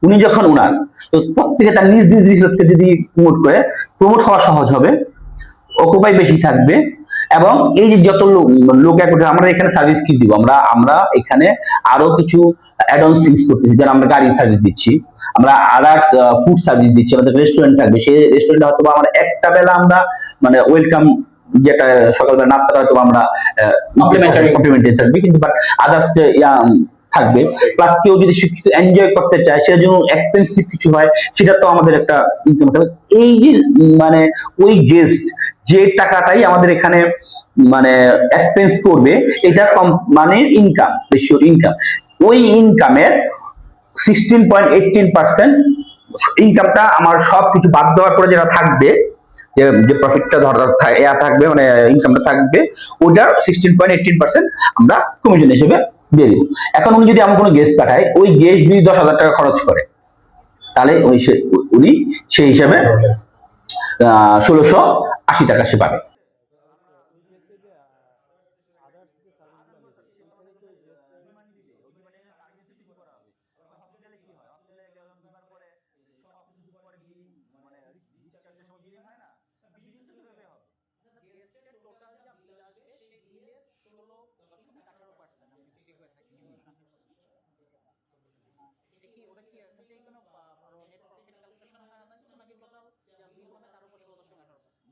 উনি যখন উনার, তো প্রত্যেকে তার নিজ নিজ রিসোর্টকে যদি প্রমোট হওয়া সহজ হবে, অকুপাই বেশি থাকবে। এবং এই যে যত লোক আমরা এখানে সার্ভিস কি দিব, আমরা এখানে আরো কিছু অ্যাডভান্স ইউজ করতেছি, যেন আমরা গাড়ি সার্ভিস দিচ্ছি, আমরা আদার্স ফুড সার্ভিস দিচ্ছি, আমাদের রেস্টুরেন্ট থাকবে। সেই রেস্টুরেন্টে হয়তো আমরা একটা বেলা আমরা মানে ওয়েলকাম, যেটা সকালবেলা নাস্তাটা হয়তো আমরা কমপ্লিমেন্টারি থাকবে, কিন্তু বাট আদার্স থাকবে। প্লাস কেউ যদি কিছু এনজয় করতে চায়, সেটার জন্য এক্সপেন্সিভ কিছু হয়, সেটা তো আমাদের একটা ইনকাম থাকবে। এই যে মানে ওই গেস্ট যে টাকাটাই আমাদের এখানে মানে এক্সপেন্স করবে, এটা মানে ইনকাম, রেশিও ইনকাম, ওই ইনকামের 16.18% ইনকামটা আমার সবকিছু বাদ দেওয়ার পরে যেটা থাকবে, যে প্রফিটটা থাকবে মানে ইনকামটা থাকবে, ওটার 16.18% আমরা কমিশন হিসেবে দিয়ে দিব। এখন উনি যদি আমার কোনো গেস্ট পাঠায়, ওই গেস্ট যদি 10,000 টাকা খরচ করে, তাহলে উনি সেই হিসাবে 1680 টাকা সে পাবে।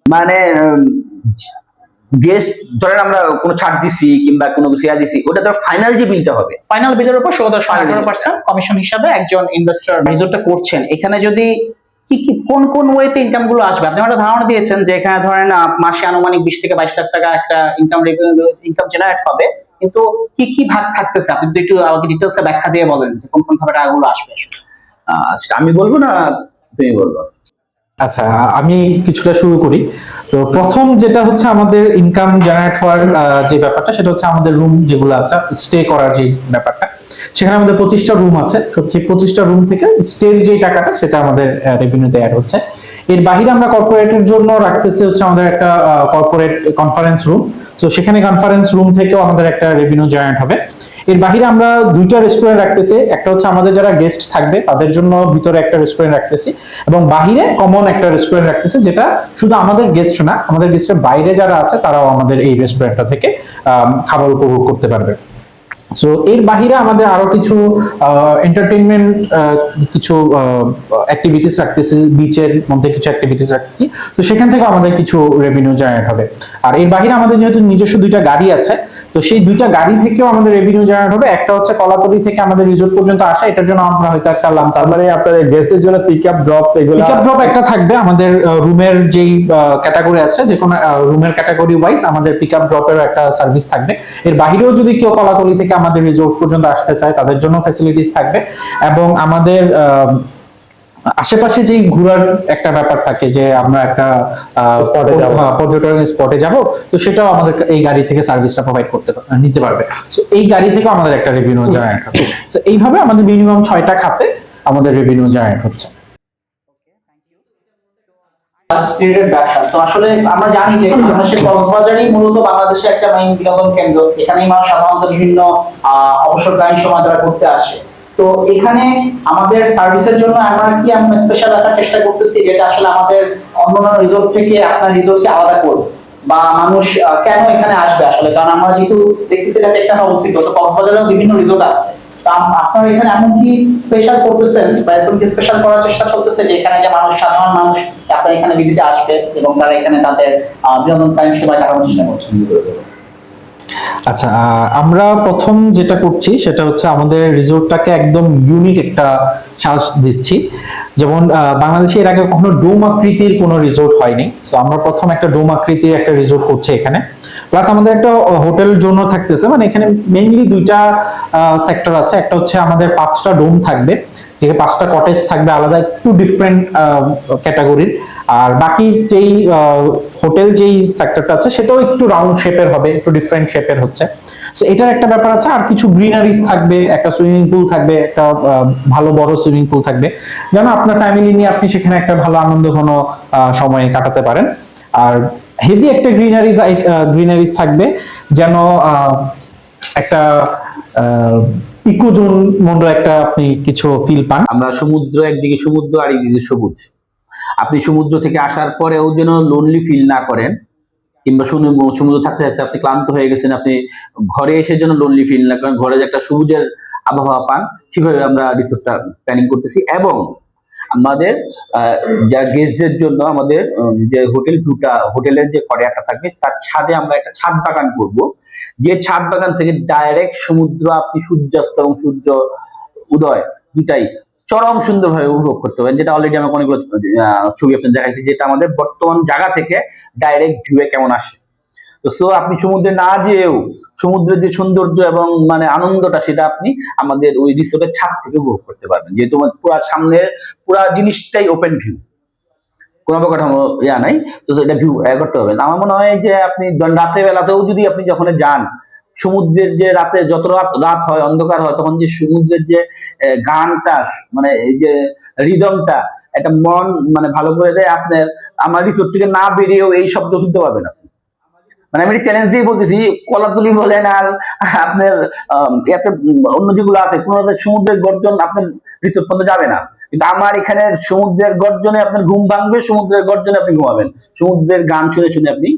মানে গেস্ট ধরেন আমরা কোনো ছাড় দিছি কিংবা কোনো কিছু দিছি, ওটা তো ফাইনাল যে বিলটা হবে, ফাইনাল বিলের উপর 16-18% কমিশন হিসাবে একজন ইনভেস্টর রিসোর্টটা করছেন। এখানে যদি কি কি কোন কোন ওয়েতে ইনকাম গুলো আসবে? আপনি একটা ধারণা দিয়েছেন যে এখানে ধরেন মাসে আনুমানিক 20 থেকে 22 লাখ টাকা একটা ইনকাম জেনারেট হবে, কিন্তু কি কি ভাগ থাকতেছে আপনি যদি একটু আমাকে ডিটেলসে ব্যাখ্যা দিয়ে বলেন যে কোন কোন ভাবে টাকাগুলো আসবে? আচ্ছা, আমি বলবো না তুমি বলবো? আচ্ছা, আমি কিছুটা শুরু করি। তো প্রথম যেটা হচ্ছে আমাদের ইনকাম জেনারেট হওয়ার যে ব্যাপারটা, সেটা হচ্ছে আমাদের রুম যেগুলো আছে, স্টে করার যে ব্যাপারটা, সেখানে আমাদের 25টা রুম আছে। সত্যি 25টা রুম থেকে স্টের যে টাকাটা সেটা আমাদের রেভিনিউতে অ্যাড হচ্ছে। এর বাইরে আমরা কর্পোরেটের জন্য রাখতেছি হচ্ছে আমাদের একটা কর্পোরেট কনফারেন্স রুম। তো সেখানে কনফারেন্স রুম থেকেও আমাদের একটা রেভিনিউ জেনারেট হবে। এর বাইরে আমরা দুইটা রেস্টুরেন্ট রাখতেছি, একটা হচ্ছে আমাদের যারা গেস্ট থাকবে তাদের জন্য ভিতরে একটা রেস্টুরেন্ট রাখতেছি, এবং বাহিরে কমন একটা রেস্টুরেন্ট রাখতেছি, যেটা শুধু আমাদের গেস্ট না, আমাদের গেস্টের বাইরে যারা আছে তারাও আমাদের এই রেস্টুরেন্টটা থেকে খাবার উপভোগ করতে পারবে। সো এর বাহিরে আমাদের আরো কিছু এন্টারটেইনমেন্ট কিছু অ্যাক্টিভিটিস রাখতেছি, বিচের মধ্যে কিছু অ্যাক্টিভিটিস রাখছি। তো সেখান থেকে আমাদের কিছু রেভিনিউ জেনারেট হবে। আর এর বাহিরে আমাদের যেহেতু নিজস্ব দুইটা গাড়ি আছে, তো সেই দুইটা গাড়ি থেকেও আমাদের রেভিনিউ জেনারেট হবে। একটা হচ্ছে কলাতলি থেকে আমাদের রিসোর্ট পর্যন্ত আসা, এটার জন্য আমরা হয়তো একটা তার মানে আপনাদের গেস্টের জন্য পিক আপ ড্রপ এগুলো পিকআপ ড্রপ একটা থাকবে। আমাদের রুমের যেই ক্যাটাগরি আছে, যে কোনো রুমের ক্যাটাগরি ওয়াইজ আমাদের পিকআপ ড্রপের একটা সার্ভিস থাকবে। এর বাহিরেও যদি কেউ কলাতলি থেকে আমাদের রিসোর্ট পর্যন্ত আসতে চায় তাদের জন্য ফ্যাসিলিটিস থাকবে। এবং আমাদের আশেপাশে যেই ঘোরার একটা ব্যাপার থাকে, যে আমরা একটা পর্যটন স্পটে যাব, তো সেটাও আমাদের এই গাড়ি থেকে সার্ভিসটা প্রোভাইড করতে নিতে পারবে। সো এই গাড়ি থেকে আমাদের একটা রেভিনিউ জেনারেট হবে। তো এইভাবে আমাদের মিনিমাম 6টা খাতে আমাদের রেভিনিউ জেনারেট হচ্ছে। স্পিরিটেড ব্যবসা তো আসলে আমরা জানি যে বাংলাদেশের কক্সবাজারই মূলত বাংলাদেশের একটা মেইন বিনোদন কেন্দ্র। এখানেই মানুষ সাধারণত বিভিন্ন অবসরকালীন সময় তারা ঘুরতে আসে। তো এখানে আমাদের সার্ভিসের জন্য আমরা কি এমন স্পেশাল একটা চেষ্টা করতেছি যেটা আসলে আমাদের অন্যান্য রিসোর্ট থেকে আপনার রিসোর্টকে আলাদা করবে, বা মানুষ কেন এখানে আসবে আসলে? কারণ আমরা যেহেতু দেখতেছি এটা একটা অবস্থিত, তো কক্সবাজারেও বিভিন্ন রিসোর্ট আছে। তো আপনারা এখানে এমন কি স্পেশাল করতেছেন বা এরকম কি স্পেশাল করার চেষ্টা চলতেছে যে এখানে যে মানুষ, সাধারণ মানুষ আপনার এখানে ভিজিটে আসবে এবং তারা এখানে তাদের বিনোদনকালীন সময় কাটানোর চেষ্টা করছেন? আচ্ছা, আমরা প্রথম যেটা করছি সেটা হচ্ছে আমাদের রিসোর্টটাকে একদম ইউনিক একটা সাজ দিচ্ছি। যেমন বাংলাদেশে এর আগে কখনো ডোম আকৃতির কোনো রিসোর্ট হয়নি, সো আমরা প্রথম একটা ডোম আকৃতির একটা রিসোর্ট করছি এখানে। প্লাস আমাদের একটা হোটেল জোন থাকতেছে, মানে এখানে মেইনলি দুইটা সেক্টর আছে। একটা হচ্ছে আমাদের 5টা ডোম থাকবে, যে 5টা কটেজ থাকবে আলাদা, একটু ডিফারেন্ট ক্যাটাগরির। আর বাকি যেই হোটেল যেই সেক্টরটা আছে সেটাও একটু রাউন্ড শেপের হবে, একটু ডিফারেন্ট শেপের হচ্ছে। সো এটার একটা ব্যাপার আছে। আর কিছু গ্রিনারিজ থাকবে, একটা সুইমিং পুল থাকবে, একটা ভালো বড় সুইমিং পুল থাকবে, যেন আপনার ফ্যামিলি নিয়ে আপনি সেখানে একটা ভালো আনন্দ ঘন সময় কাটাতে পারেন। আর হেভি একটা গ্রিনারিজ থাকবে, যেন একটা ইকোজোন মতো একটা আপনি কিছু ফিল পান। আমরা সমুদ্র, একদিকে সমুদ্র আর একদিকে সবুজ। আপনি সমুদ্র থেকে আসার পরেও যেন লোনলি ফিল না করেন, কিংবা সমুদ্র থাকতে থাকতে আপনি ক্লান্ত হয়ে গেছেন, আপনি ঘরে এসে যেন লোনলি ফিল না করেন, ঘরে যে একটা সবুজের আবহাওয়া পান, সেভাবে আমরা রিসোর্টটা প্ল্যানিং করতেছি। এবং আমাদের যারা গেস্টদের জন্য আমাদের যে হোটেলের যে করিডরটা থাকবে তার ছাদে আমরা একটা ছাদ বাগান করব, যে ছাদ বাগান থেকে ডাইরেক্ট সমুদ্র আপনি সূর্যাস্ত এবং সূর্য উদয় দুটাই চরম সুন্দরভাবে উপভোগ করতে পারেন। যেটা অলরেডি আমি অনেকগুলো ছবি আপনাদের দেখাইছি, যেটা আমাদের বর্তমান জায়গা থেকে ডাইরেক্ট ভিউয়ে কেমন আসে। তো সো আপনি সমুদ্রে না যেয়েও সমুদ্রের যে সৌন্দর্য এবং মানে আনন্দটা, সেটা আপনি আমাদের ওই রিসোর্টের ছাদ থেকে উপভোগ করতে পারবেন, যেহেতু পুরো সামনে পুরো জিনিসটাই ওপেন ভিউ, কোনো অবকাঠামো নাই। তো এটা ভিউ করতে পারবেন। আমার মনে হয় যে আপনি রাতের বেলাতেও যদি আপনি যখন যান, সমুদ্রের যে রাতে যত রাত হয়, অন্ধকার হয়, তখন যে সমুদ্রের যে গানটা, মানে এই যে রিদমটা, একটা মন মানে ভালো করে দেয় আপনার। আমার রিসোর্ট থেকে না বেরিয়েও এই শব্দ শুনতে পারবেন আপনি। মানে আমি চ্যালেঞ্জ দিয়ে বলতেছি, কলাতুলি বলেন আর আপনার এত অন্য যেগুলো আছে, কোনো সমুদ্রের গর্জন আপনার রিসোর্ট পর্যন্ত যাবে না। কিন্তু আমার এখানে সমুদ্রের গর্জনে আপনার ঘুম ভাঙবে, সমুদ্রের গর্জনে আপনি ঘুমাবেন, সমুদ্রের গান শুনে শুনে আপনি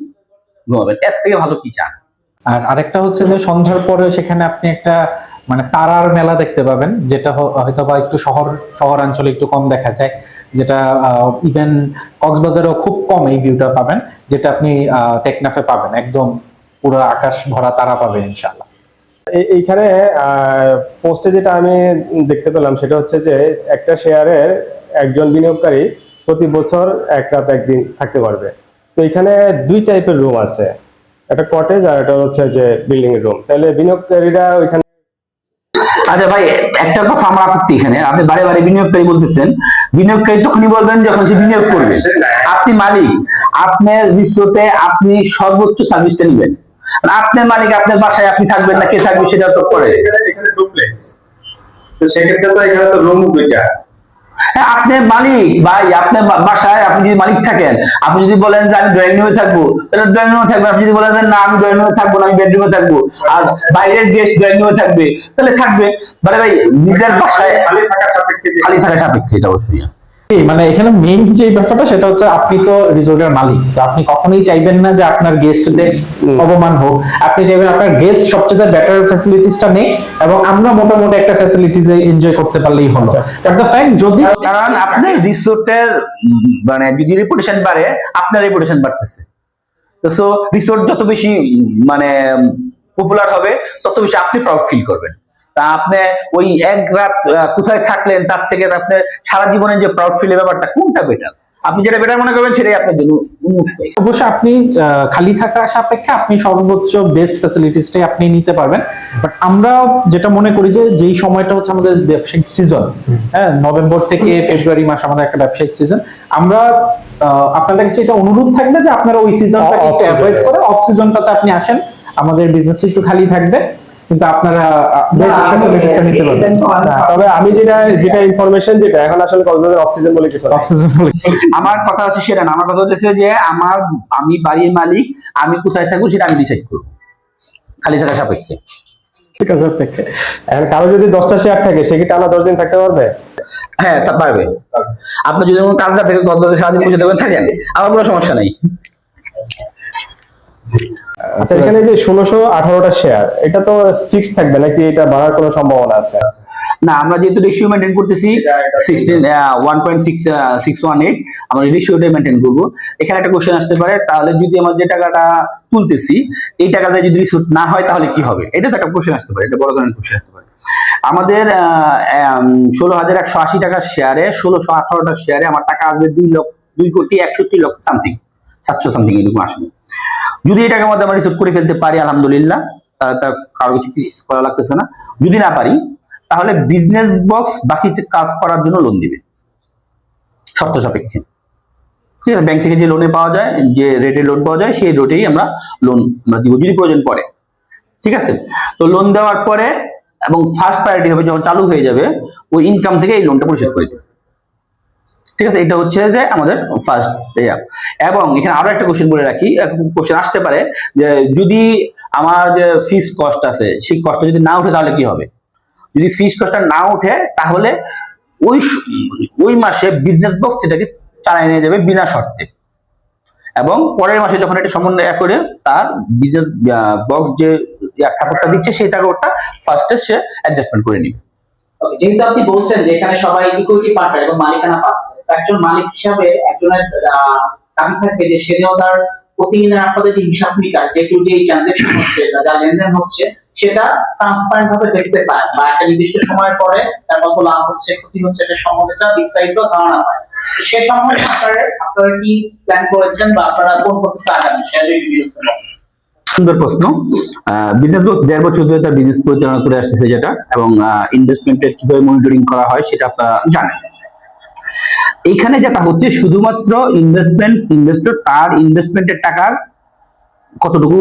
ঘুমাবেন। এর থেকে ভালো কি চান? আর আরেকটা হচ্ছে যে সন্ধ্যার পরে সেখানে আপনি একটা মানে তারার মেলা দেখতে পাবেন, যেটা হয়তো বা একটু শহরাঞ্চলে একটু কম দেখা যায়, যেটা ইভেন কক্সবাজারেও খুব কম এই ভিউটা পাবেন, যেটা আপনি টেকনাফে পাবেন। একদম পুরো আকাশ ভরা তারা পাবেন ইনশাআল্লাহ। এইখানে পোস্টে যেটা আমি দেখতে পেলাম সেটা হচ্ছে যে একটা শেয়ারে একজন বিনিয়োগকারী প্রতি বছর 1 রাত 1 দিন থাকতে পারবে। তো এখানে 2 টাইপের রুম আছে, একটা কটেজ আর একটা হচ্ছে যে বিল্ডিং এর রুম। তাহলে বিনিয়োগকারীরা ওইখানে আচ্ছা ভাই, একটা কথা আমার আপত্তি এখানে, আপনি বারে বারে বিনিয়োগকারী বলতেছেন। বিনিয়োগকারী তখনই বলবেন যখন সে বিনিয়োগ করবে। আপনি মালিক, আপনার রিসোর্টে আপনি সর্বোচ্চ সার্ভিসটা নেবেন। আপনার মালিক, আপনার বাসায় আপনি থাকবেন না কে থাকবে সেটা সব করে। এখানে ডুপ্লেক্স, তো সেক্ষেত্রে তো এখানে তো রুম 2টা। হ্যাঁ, আপনি মালিক ভাই, আপনার বাসায় আপনি যদি মালিক থাকেন, আপনি যদি বলেন যে আমি ড্রয়িং রুমে থাকবো, তাহলে ড্রয়িং রুমে থাকবেন। আপনি যদি বলেন যে না আমি ড্রয়িং রুমে থাকবো না, আমি বেডরুমে থাকবো, আর বাইরের গেস্ট ড্রয়িং রুমে থাকবে, তাহলে থাকবে। মানে ভাই নিজের বাসায় খালি থাকা সাপেক্ষে এটা অবশ্যই। মানে এখানে মেইন যে ব্যাপারটা সেটা হচ্ছে আপনি তো রিসোর্টের মালিক, তো আপনি কখনোই চাইবেন না যে আপনার গেস্টদের অপমান হোক। আপনি চাইবেন আপনার গেস্ট সবচেয়ে বেটার ফ্যাসিলিটিসটা নেই এবং আমরা মোটামুটি একটা ফ্যাসিলিটিস এনজয় করতে পারলেই হলো। বাট দ্য ফ্যাক্ট যদি কারণ আপনার রিসোর্টের মানে যদি রেপুটেশন বাড়ে, আপনার রেপুটেশন বাড়তেছে। তো সো রিসোর্ট যত বেশি মানে পপুলার হবে, তত বেশি আপনি প্রাউড ফিল করবেন। তা আপনি ওই 1 রাত কোথায় থাকলেন তার থেকে আপনি সারা জীবনের যে প্রাউড ফিলের ব্যাপারটা, কোনটা বেটার? আপনি যেটা বেটার মনে করবেন সেটাই আপনার জন্য উন্মুক্ত। অবশ্যই আপনি খালি থাকা সাপেক্ষে আপনি সর্বোচ্চ বেস্ট ফ্যাসিলিটিসটাই আপনি নিতে পারবেন। বাট আমরা যেটা মনে করি যে যেই সময়টা হচ্ছে আমাদের ব্যবসায়িক সিজন, হ্যাঁ, নভেম্বর থেকে ফেব্রুয়ারি মাস আমাদের একটা ব্যবসায়িক সিজন। আমরা আপনাদের কাছে এটা অনুরোধ থাকবে যে আপনারা ওই সিজনটাকে একটু অ্যাভয়েড করে অফ সিজনটাতে আপনি আসেন, আমাদের বিজনেস একটু খালি থাকবে, কিন্তু আপনারা বেস্ট ফ্যাসিলিটিসটা নিতে পারবেন। তবে আমি যেটা ইনফরমেশন যেটা এখন আসলে কক্সবাজার অক্সিজেন বলে কিছু অফ সিজন বলে আমার কথা হচ্ছে সেটা না, আমার কথা হচ্ছে যে আমি বাড়ির মালিক, আমি কোথায় থাকবো সেটা আমি ডিসাইড করবো খালি থাকা সাপেক্ষে। ঠিক আছে। এখন কারো যদি 10টা শেয়ার থাকে, সে কি টানা 10 দিন থাকতে পারবে? হ্যাঁ, তা পারবে। আপনি যদি কোনো কাজ না থেকে কক্সবাজার সারাদিন বসে থাকবেন, থাকেন, আমার কোনো সমস্যা নাই। আচ্ছা, এখানে যে 1618টা শেয়ার, এটা তো ফিক্স থাকবে নাকি এটা বাড়ার কোনো সম্ভাবনা আছে? না, আমরা যেহেতু রেশিও মেনটেন করতেছি 1.618, আমরা রেশিওটাই মেনটেন করবো। এখানে একটা কোশ্চেন আসতে পারে, তাহলে যদি আমরা যে টাকাটা তুলতেছি এই টাকাটা যদি রিসোর্ট না হয় তাহলে কি হবে? এটা তো একটা কোশ্চেন আসতে পারে, এটা বড় ধরনের কোশ্চেন আসতে পারে। আমাদের 16,180 টাকার শেয়ারে, 1618টা শেয়ারে আমার টাকা আসবে 2,61,00,000 সামথিং, 700 সামথিং এরকম আসবে। যদি এই টাকার মধ্যে আমরা রিসোর্ট করে ফেলতে পারি আলহামদুলিল্লাহ, তাহলে তার কারো কিছু করা লাগতেছে না। যদি না পারি তাহলে বিজনেস বক্স বাকিতে কাজ করার জন্য লোন দিবে শর্ত সাপেক্ষে। ঠিক আছে, ব্যাংক থেকে যে লোনে পাওয়া যায়, যে রেটে লোন পাওয়া যায়, সেই রেটেই আমরা লোন দিব যদি প্রয়োজন পড়ে। ঠিক আছে, তো লোন দেওয়ার পরে এবং ফার্স্ট প্রায়োরিটি হবে যখন চালু হয়ে যাবে, ওই ইনকাম থেকে এই লোনটা পরিশোধ করে দেবে। ঠিক আছে, এটা হচ্ছে যে আমাদের ফার্স্ট ইয়া। এবং এখানে আরো একটা কোশ্চেন বলে রাখি, কোশ্চেন আসতে পারে যে যদি আমার যে ফিস কস্ট আছে সেই কষ্ট যদি না উঠে তাহলে কি হবে? যদি ফিস কস্টটা না উঠে তাহলে ওই মাসে বিজনেস বক্স সেটাকে চালিয়ে নিয়ে যাবে বিনা শর্তে, এবং পরের মাসে যখন এটা সমন্বয় করে তার বিজনেস বক্স যে সাপোর্টটা দিচ্ছে সেই সাপোর্টটা ফার্স্টে সে অ্যাডজাস্টমেন্ট করে নিবে। যেহেতু আপনি বলছেন যে এখানে সবাই ইকুইটি পার্টনার এবং মালিকানা পাচ্ছে, একজন মালিক হিসাবে একজনের দাবি থাকবে যে সে যেন তার প্রতিদিনের আপনাদের যে হিসাব নিকাশ, যে ট্রানজাকশন হচ্ছে, যা লেনদেন হচ্ছে, সেটা ট্রান্সপারেন্ট ভাবে দেখতে পায়, বা একটা নির্দিষ্ট সময়ের পরে তার কত লাভ হচ্ছে, ক্ষতি হচ্ছে, এটা সম্বন্ধে বিস্তারিত ধারণা পায়। সে সম্বন্ধে আপনারা কি প্ল্যান করেছেন বা আপনারা কোন প্রসেসে আগাবেন সেটা যদি ডিটেইলস বলেন। সুন্দর প্রশ্ন। বিজনেস বক্স 1.5 বছর ধরে তার বিজনেস পরিচালনা করে আসতেছে যেটা, এবং ইনভেস্টমেন্টের কিভাবে মনিটরিং করা হয় সেটা আপনারা জানেন। এখানে যেটা হচ্ছে শুধুমাত্র ইনভেস্টর তার ইনভেস্টমেন্টের টাকার কতটুকু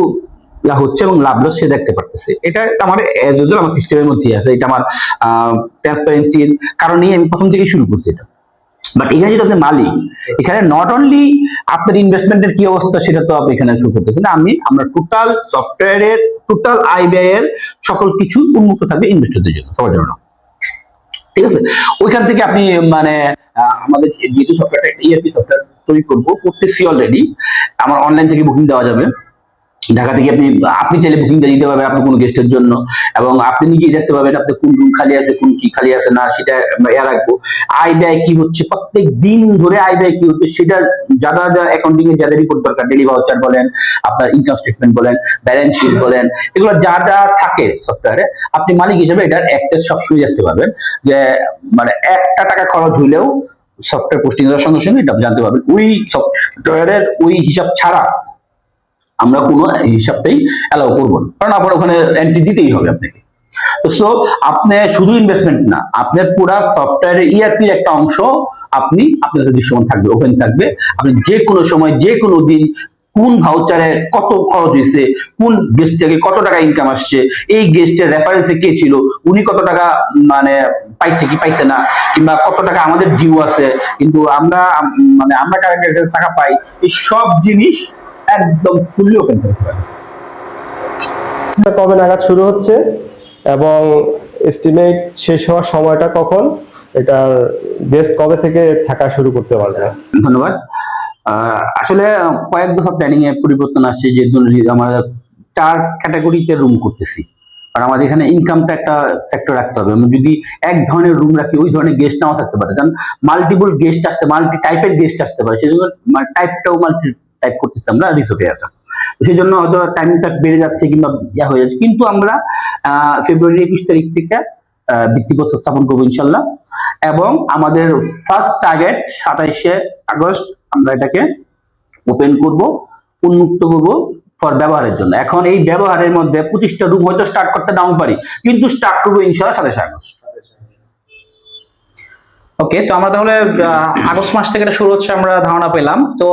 হচ্ছে এবং লাভ লস সে দেখতে পারতেছে। এটা আমার এজ ইউজুয়াল আমার সিস্টেমের মধ্যে আছে, এটা আমার ট্রান্সপারেন্সির কারণেই আমি প্রথম থেকেই শুরু করছি এটা। বাট এখানে যদি আপনি মালিক, এখানে নট অনলি আপনার ইনভেস্টমেন্টের কি অবস্থা সেটা তো আপনি এখানে শুরু করতেছেন, আমরা টোটাল সফটওয়্যারের টোটাল আয় ব্যয়ের সকল কিছু উন্মুক্ত থাকবে ইনভেস্টরদের জন্য, সবার জন্য। ঠিক আছে, ওইখান থেকে আপনি মানে আমাদের যেহেতু সফটওয়্যারটা ইআরপি সফটওয়্যার তৈরি করতেছি অলরেডি, আমার অনলাইন থেকে বুকিং দেওয়া যাবে। ঢাকা থেকে আপনি চাইলে বুকিংটা দিতে পারবেন আপনার কোনো গেস্টের জন্য, এবং আপনি নিজেই দেখতে পাবেন আপনার কোন রুম খালি আছে, কোন কি খালি আছে না, সেটা আমরা রাখবো। আয় ব্যয় কি হচ্ছে প্রত্যেক দিন ধরে, আয় ব্যয় কি হচ্ছে সেটা যারা অ্যাকাউন্টিং এর যাদের রিপোর্ট দরকার, ডেলি ভাউচার বলেন, আপনার ইনকাম স্টেটমেন্ট বলেন, ব্যালেন্স শিট বলেন, এগুলো যা যা থাকে সফটওয়্যারে, আপনি মালিক হিসেবে এটার অ্যাক্সেস সবসময় দেখতে পাবেন। যে মানে একটা টাকা খরচ হইলেও সফটওয়্যার পোস্টিং এর সঙ্গে সঙ্গে এটা জানতে পারবেন। ওই সফটওয়্যারের ওই হিসাব ছাড়া আমরা কোনো হিসাবটাই অ্যালাউ করবো না, কারণ আপনার ওখানে এন্ট্রি দিতেই হবে আপনাকে। তো সো আপনি শুধু ইনভেস্টমেন্ট না, আপনার পুরা সফটওয়্যারের ইআরপির একটা অংশ আপনার কাছে দৃশ্যমান থাকবে, ওপেন থাকবে। আপনি যে কোনো সময় যে কোনো দিন কোন ভাউচারে কত খরচ হয়েছে, কোন গেস্ট থেকে কত টাকা ইনকাম আসছে, এই গেস্টের রেফারেন্সে কে ছিল, উনি কত টাকা মানে পাইছে কি পাইছে না, কিংবা কত টাকা আমাদের ডিউ আছে, কিন্তু আমরা আমরা কার কাছে টাকা পাই, এই সব জিনিস একদম ফুললি ওপেন থাকবে। কবে নাগাদ শুরু হচ্ছে এবং এস্টিমেট শেষ হওয়ার সময়টা কখন, এটার গেস্ট কবে থেকে থাকা শুরু করতে পারবে? ধন্যবাদ। আসলে কয়েক দফা প্ল্যানিং এ পরিবর্তন আসছে, যে আমরা 4 ক্যাটাগরিতে রুম করতেছি। আর আমাদের এখানে ইনকামটা একটা ফ্যাক্টর রাখতে হবে। আমরা যদি এক ধরনের রুম রাখি, ওই ধরনের গেস্ট নাও থাকতে পারে, কারণ মাল্টিপল গেস্ট আসতে, মাল্টি টাইপের গেস্ট আসতে পারে, সেই জন্য টাইপটাও মাল্টি টাইপ করতেছি আমরা রিসোর্টে একটা। সেই জন্য হয়তো টাইমটা বেড়ে যাচ্ছে কিংবা হয়ে যাচ্ছে, কিন্তু আমরা ফেব্রুয়ারি 21 তারিখ থেকে ভিত্তিপ্রস্তর স্থাপন করবো ইনশাল্লাহ। এবং আমাদের ফার্স্ট টার্গেট 27শে আগস্ট আমরা এটাকে ওপেন করব, উন্মুক্ত করব ফর ব্যবহারের জন্য। এখন এই ব্যবহারের মধ্যে 25টা রুম হয়তো স্টার্ট করতে নাও পারি, কিন্তু স্টার্ট করবো ইনশাল্লাহ 27শে আগস্ট। ওকে, তো আমরা তাহলে আগস্ট মাস থেকে এটা শুরু হচ্ছে আমরা ধারণা পেলাম। তো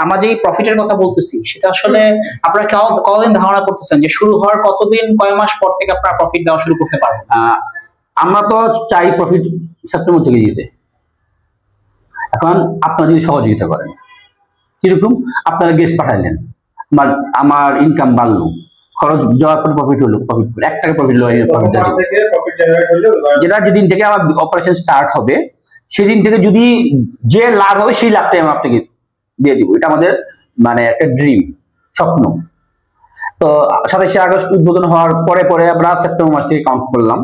আমরা যে প্রফিটের কথা বলতেছি সেটা আসলে আপনারা কতদিন ধারণা করতেছেন যে শুরু হওয়ার কতদিন, কয় মাস পর থেকে আপনারা প্রফিট দেওয়া শুরু করতে পারবেন? আমরা তো চাই প্রফিট সেপ্টেম্বর থেকে দিতে। এখন আপনারা যদি সহযোগিতা করেন, কিরকম, আপনারা গেস্ট পাঠাইলেন, আমার ইনকাম বাড়লো, খরচ যাওয়ার পর প্রফিট হলো, প্রফিট 1 টাকা প্রফিট হলো, যেটা যেদিন থেকে আমার অপারেশন স্টার্ট হবে সেদিন থেকে যদি যে লাভ হবে সেই লাভটাই আমি আপনাকে দিয়ে দিব। এটা আমাদের একটা ড্রিম, স্বপ্ন। তো 27শে আগস্ট উদ্বোধন হওয়ার পরে পরে আমরা সেপ্টেম্বর মাস থেকে কাউন্ট করলাম।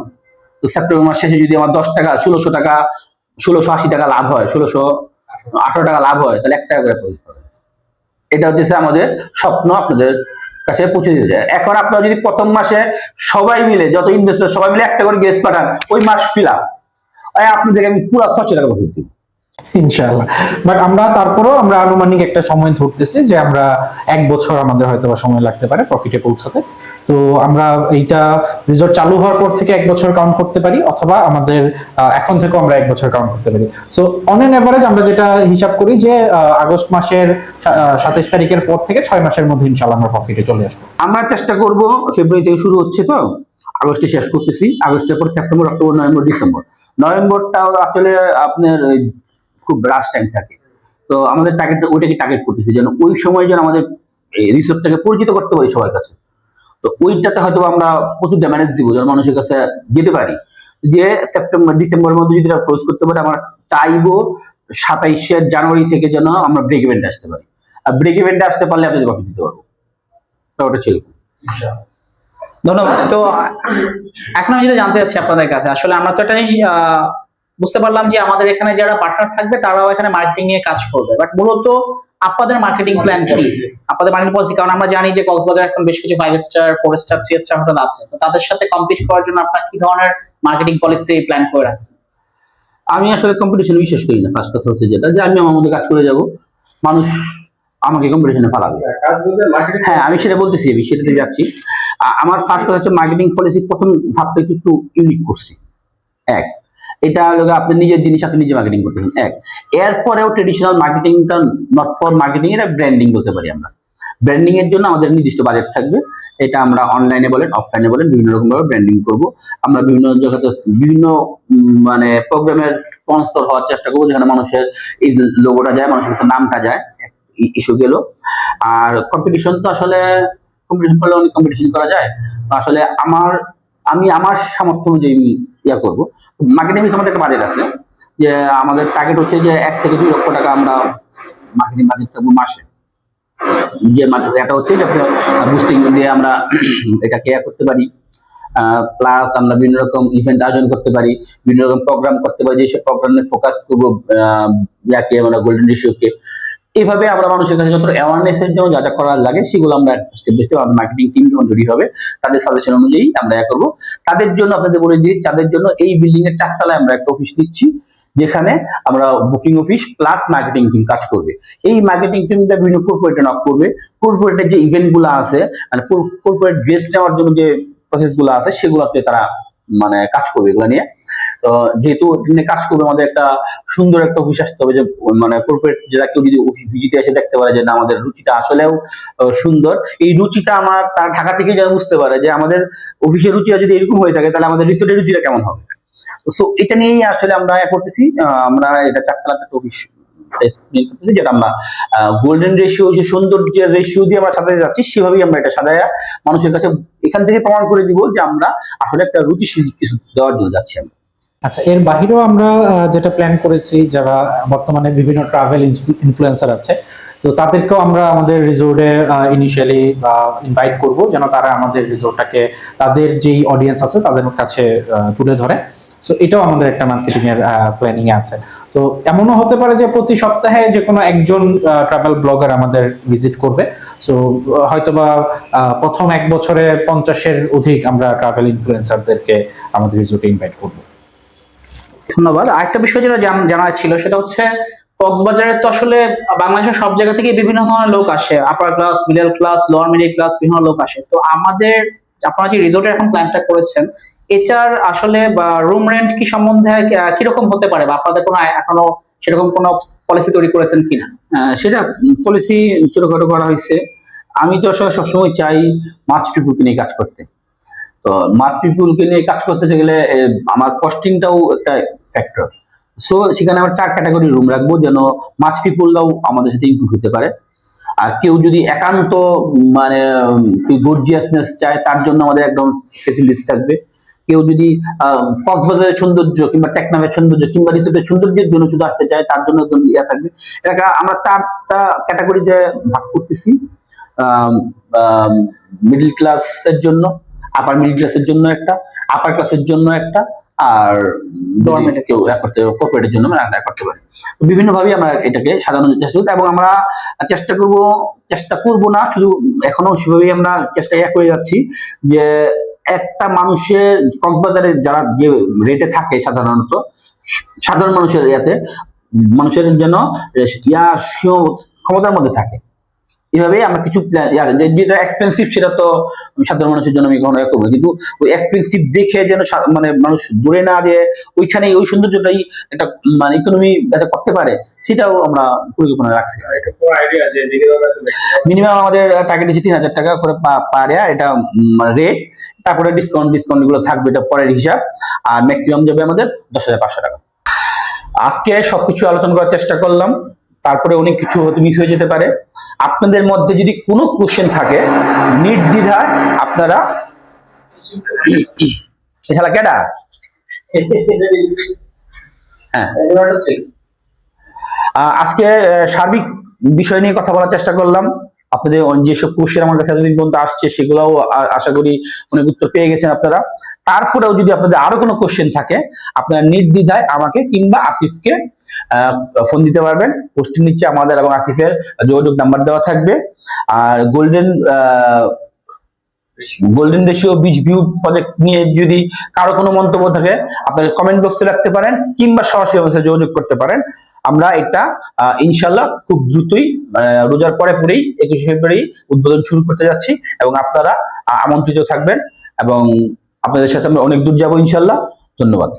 তো সেপ্টেম্বর মাস শেষে যদি আমার 10 টাকা 1600 টাকা 1680 টাকা লাভ হয়, 1618 টাকা লাভ হয়, তাহলে 1 টাকা করে প্রফিট পাবে। এটা হচ্ছে আমাদের স্বপ্ন আপনাদের কাছে পৌঁছে দিতে যায়। এখন আপনারা যদি প্রথম মাসে সবাই মিলে, যত ইনভেস্টর সবাই মিলে 1 টাকা করে গেস্ট পাঠান, ওই মাস ফিল আপ আপনাদেরকে আমি পুরো 600 টাকা প্রফিট দিব ইনশাআল্লাহ। বাট তারপরেও আমরা আনুমানিক একটা সময় ধরতেছি যে আমরা 1 বছর আমাদের হয়তো সময় লাগতে পারে প্রফিটে পৌঁছাতে। তো আমরা এইটা রিসোর্ট চালু হওয়ার পর থেকে 1 বছর কাউন্ট করতে পারি, অথবা আমাদের এখন থেকে আমরা 1 বছর কাউন্ট করতে পারি। সো অন এন এভারেজ আমরা যেটা হিসাব করি যে আগস্ট মাসের 27 তারিখের পর থেকে 6 মাসের মধ্যে ইনশাআল্লাহ আমরা প্রফিটে চলে আসবো। আমরা চেষ্টা করব, ফেব্রুয়ারি থেকে শুরু হচ্ছে, তো আগস্টে শেষ করতেছি। আগস্টের পর সেপ্টেম্বর, অক্টোবর, নভেম্বর, ডিসেম্বর। নভেম্বরটাও আসলে আপনার খুব রাশ টাইম থাকে। তো আমাদের ওইটাকে টার্গেট করতেছি, যেন ওই সময় যেন আমাদের রিসোর্টটাকে পরিচিত করতে পারি সবার কাছে। তো ওইটাতে হয়তো আমরা প্রচুর ড্যামেজ দিব, যেন মানুষের কাছে যেতে পারি। যে সেপ্টেম্বর ডিসেম্বরের মধ্যে যদি ক্লোজ করতে পারি, আমরা চাইবো 27শে জানুয়ারি থেকে যেন আমরা ব্রেক ইভেন্টে আসতে পারি। আর ব্রেক ইভেন্টে আসতে পারলে আপনাদের প্রফিট দিতে পারবো। ওটা ছিল। ধন্যবাদ। তো এখন আমি যেটা জানতে চাচ্ছি আপনাদের কাছে, আসলে আমরা তো একটা জিনিস বুঝতে পারলাম যে আমাদের এখানে যারা পার্টনার থাকবে তারাও এখানে মার্কেটিং নিয়ে কাজ করবে, বাট মূলত আপনাদের মার্কেটিং প্ল্যান কি, আপনাদের মার্কেটিং পলিসি? কারণ আমরা জানি যে কক্সবাজার এখন বেশ কিছু 5 স্টার 4 স্টার 3 স্টার হোটেল আছে, তো তাদের সাথে কম্পিট করার জন্য আপনারা কি ধরনের মার্কেটিং পলিসি প্ল্যান করে রাখছেন? আমি আসলে কম্পিটিশন বিশেষ করি না। ফার্স্ট কথা হচ্ছে যেটা, যে আমি আমার মধ্যে কাজ করে যাব, মানুষ আমাকে কম্পিটিশনে ফালাবে। হ্যাঁ, আমি সেটা বলতেছি, আমি সেটাতে যাচ্ছি। আমার ফার্স্ট কথা হচ্ছে মার্কেটিং পলিসি প্রথম ধাপটা একটু ইউনিক করছি। এটা হলো আপনি নিজের জিনিস আপনি নিজে মার্কেটিং করতেছেন। এরপরেও ট্রেডিশনাল মার্কেটিংটা নট ফর মার্কেটিং, এটা ব্র্যান্ডিং বলতে পারি আমরা। ব্র্যান্ডিং এর জন্য আমাদের নির্দিষ্ট বাজেট থাকবে। এটা আমরা অনলাইনে বলেন, অফলাইনে বলেন, বিভিন্ন রকম ভাবে ব্র্যান্ডিং করব। আমরা বিভিন্ন জায়গাতে বিভিন্ন প্রোগ্রামের স্পন্সর হওয়ার চেষ্টা করবো, যেখানে মানুষের এই লোগোটা যায়, মানুষের কাছে নামটা যায়, ইস্যু গেল। আর কম্পিটিশন তো আসলে কম্পিটিশন করলে অনেক কম্পিটিশন করা যায়। আসলে আমি আমার সামর্থ্য অনুযায়ী ইয়া করবো। মার্কেটিং আমাদের একটা বাজেট আছে, যে আমাদের টার্গেট হচ্ছে যে 1 থেকে 2 লক্ষ টাকা আমরা মার্কেটিং বাজেট থাকবো মাসে। যে এটা হচ্ছে বুস্টিং দিয়ে আমরা এটা কেয়ার করতে পারি। প্লাস আমরা বিভিন্ন রকম ইভেন্ট আয়োজন করতে পারি, বিভিন্ন রকম প্রোগ্রাম করতে পারি, যেসব প্রোগ্রামে ফোকাস করবো ইয়াকে গোল্ডেন রেশিওকে। এইভাবে আমরা মানুষের কাছে যত অ্যাওয়ারনেসের জন্য যা যা করার লাগে সেগুলো আমরা স্টেপ বাই স্টেপ আমাদের মার্কেটিং টিম যখন রেডি হবে তাদের সাজেশন অনুযায়ী আমরা করবো। তাদের জন্য আপনাদের বলে দিই, তাদের জন্য এই বিল্ডিং এর 4 তলায় আমরা একটা অফিস দিচ্ছি, যেখানে আমরা booking office plus marketing team কাজ করবে। এই মার্কেটিং টিমটা বিভিন্ন কর্পোরেটে নক করবে, কর্পোরেটের যে ইভেন্ট গুলো আছে মানে কর্পোরেট গেস্ট নেওয়ার জন্য যে প্রসেস গুলো আছে সেগুলোতে তারা মানে কাজ করবে এগুলো নিয়ে। তো যেহেতু কাজ করবে আমাদের একটা সুন্দর একটা অফিস আসতে হবে, যে মানে কর্পোরেট যারা কেউ যদি অফিস ভিজিটে এসে দেখতে পারে যে না আমাদের রুচিটা আসলেও সুন্দর, এই রুচিটা আমার তার ঢাকা থেকে যেন বুঝতে পারে যে আমাদের অফিসের রুচিটা যদি এরকম হয়ে থাকে তাহলে আমাদের রিসোর্টের রুচিটা কেমন হবে। সো এটা নিয়েই আসলে আমরা করতেছি। আমরা এটা চারতলা একটা অফিস যেটা আমরা গোল্ডেন রেশিও, যে সৌন্দর্যের রেশিও দিয়ে আমরা সাজাতে যাচ্ছি সেভাবেই আমরা এটা সাজায়া মানুষের কাছে এখান থেকে প্রমাণ করে দিব যে আমরা আসলে একটা রুচিশীল কিছু দেওয়ার জন্য যাচ্ছি আমরা। আচ্ছা, এর বাহিরেও আমরা যেটা প্ল্যান করেছি, যারা বর্তমানে বিভিন্ন ট্রাভেল ইনফ্লুয়েন্সার আছে, তো তাদেরকেও আমরা আমাদের রিসোর্টে ইনিশিয়ালি ইনভাইট করব, যেন তারা আমাদের রিসোর্টটাকে তাদের যেই অডিয়েন্স আছে তাদের কাছে তুলে ধরে। সো এটাও আমাদের একটা মার্কেটিং এর প্ল্যানিং এ আছে। তো এমনও হতে পারে যে প্রতি সপ্তাহে যে কোনো একজন ট্রাভেল ব্লগার আমাদের ভিজিট করবে। সো হয়তোবা প্রথম 1 বছরে 50-এর অধিক আমরা ট্রাভেল ইনফ্লুয়েন্সারদেরকে আমাদের রিসোর্টে ইনভাইট করব। ধন্যবাদ। আরেকটা বিষয় যেটা জানার ছিল সেটা হচ্ছে কক্সবাজারে তো আসলে বাংলাদেশের সব জায়গা থেকে বিভিন্ন ধরনের লোক আসে, upper class, middle class, lower middle class, বিভিন্ন লোক আসে। তো আমাদের আপনারা যে রিসোর্টের এখন প্ল্যানটা করেছেন, এটার আসলে বা রুম রেন্ট কি সম্বন্ধে কিরকম হতে পারে, বা আপনাদের কোনো এখনো সেরকম কোনো পলিসি তৈরি করেছেন কিনা? সেটা পলিসি ছোটখাটো করা হয়েছে। আমি তো আসলে সবসময় চাই মাছ পিপুলকে নিয়ে কাজ করতে। তো মাছ পিপুলকে নিয়ে কাজ করতে গেলে আমার কস্টিংটাও একটা ফ্যাক্টর। সো সেখানে আমরা 4 ক্যাটাগরি রুম রাখবো যেন মাছ পিপুলরাও আমাদের সাথে ইনক্লুড হতে পারে। আর কেউ যদি একান্ত মানে গর্জিয়াসনেস চায় তার জন্য আমাদের একদম ফেসিলিটিস থাকবে। কেউ যদি কক্সবাজারের সৌন্দর্য কিংবা টেকনাফের সৌন্দর্য কিংবা রিসোর্টের সৌন্দর্যের জন্য শুধু আসতে চায় তার জন্য একদম ইয়া থাকবে। এটা আমরা 4টা ক্যাটাগরিতে ভাগ করতেছি। মিডল ক্লাসের জন্য, আপার মিডল ক্লাসের জন্য একটা, আপার ক্লাসের জন্য একটা, আর কেউ কর্পোরেটের জন্য আমরা করতে পারি। বিভিন্ন ভাবে আমরা এটাকে সাজানোর চেষ্টা করছি এবং আমরা চেষ্টা করব না শুধু, এখনো সেভাবেই আমরা চেষ্টা করে যাচ্ছি যে একটা মানুষের কক্সবাজারে যারা যে রেটে থাকে সাধারণত সাধারণ মানুষের মানুষের যেন ক্ষমতার মধ্যে থাকে। এভাবেই আমরা কিছু যেটা এক্সপেন্সিভ সেটা তো সাধারণ মানুষের জন্য আমি কখনো করবো, কিন্তু ওই এক্সপেন্সিভ দেখে যেন মানে মানুষ দূরে না যে ওইখানে ওই সৌন্দর্যটাই একটা মানে ইকোনমি করতে পারে সেটাও আমরা পরিকল্পনা রাখছি। মিনিমাম আমাদের টার্গেট হচ্ছে 3000 টাকা করে পারে, এটা রেট। তারপরে ডিসকাউন্ট গুলো থাকবে, এটা পরের হিসাব। আর ম্যাক্সিমাম যাবে আমাদের 10,500 টাকা। আজকে সবকিছু আলোচনা করার চেষ্টা করলাম, তারপরে অনেক কিছু হয়তো মিস হয়ে যেতে পারে। আপনাদের মধ্যে যদি কোনো কোশ্চেন থাকে নির্দ্বিধায় আপনারা কেডা হ্যাঁ আজকে সার্বিক বিষয় নিয়ে কথা বলার চেষ্টা করলাম। আপনাদের যেসব কোশ্চেন আমার কাছে এতদিন পর্যন্ত আসছে সেগুলোও আশা করি অনেক উত্তর পেয়ে গেছেন আপনারা। তারপরেও যদি আপনাদের আরো কোনো কোশ্চেন থাকে আপনারা নির্দ্বিধায় আমাকে কিংবা আসিফকে ফোন দিতে পারবেন। পোস্টের নিচে আমাদের এবং আসিফের যোগাযোগ নাম্বার দেওয়া থাকবে। আর golden ratio beach view project নিয়ে যদি কারো কোনো মন্তব্য থাকে আপনারা কমেন্ট বক্সে রাখতে পারেন কিংবা সরাসরি আমাদের সাথে যোগাযোগ করতে পারেন। আমরা এটা ইনশাল্লাহ খুব দ্রুতই রোজার পরেই 21শে ফেব্রুয়ারি উদ্বোধন শুরু করতে যাচ্ছি এবং আপনারা আমন্ত্রিত থাকবেন এবং আপনাদের সাথে আমরা অনেক দূর যাবো ইনশাল্লাহ। ধন্যবাদ।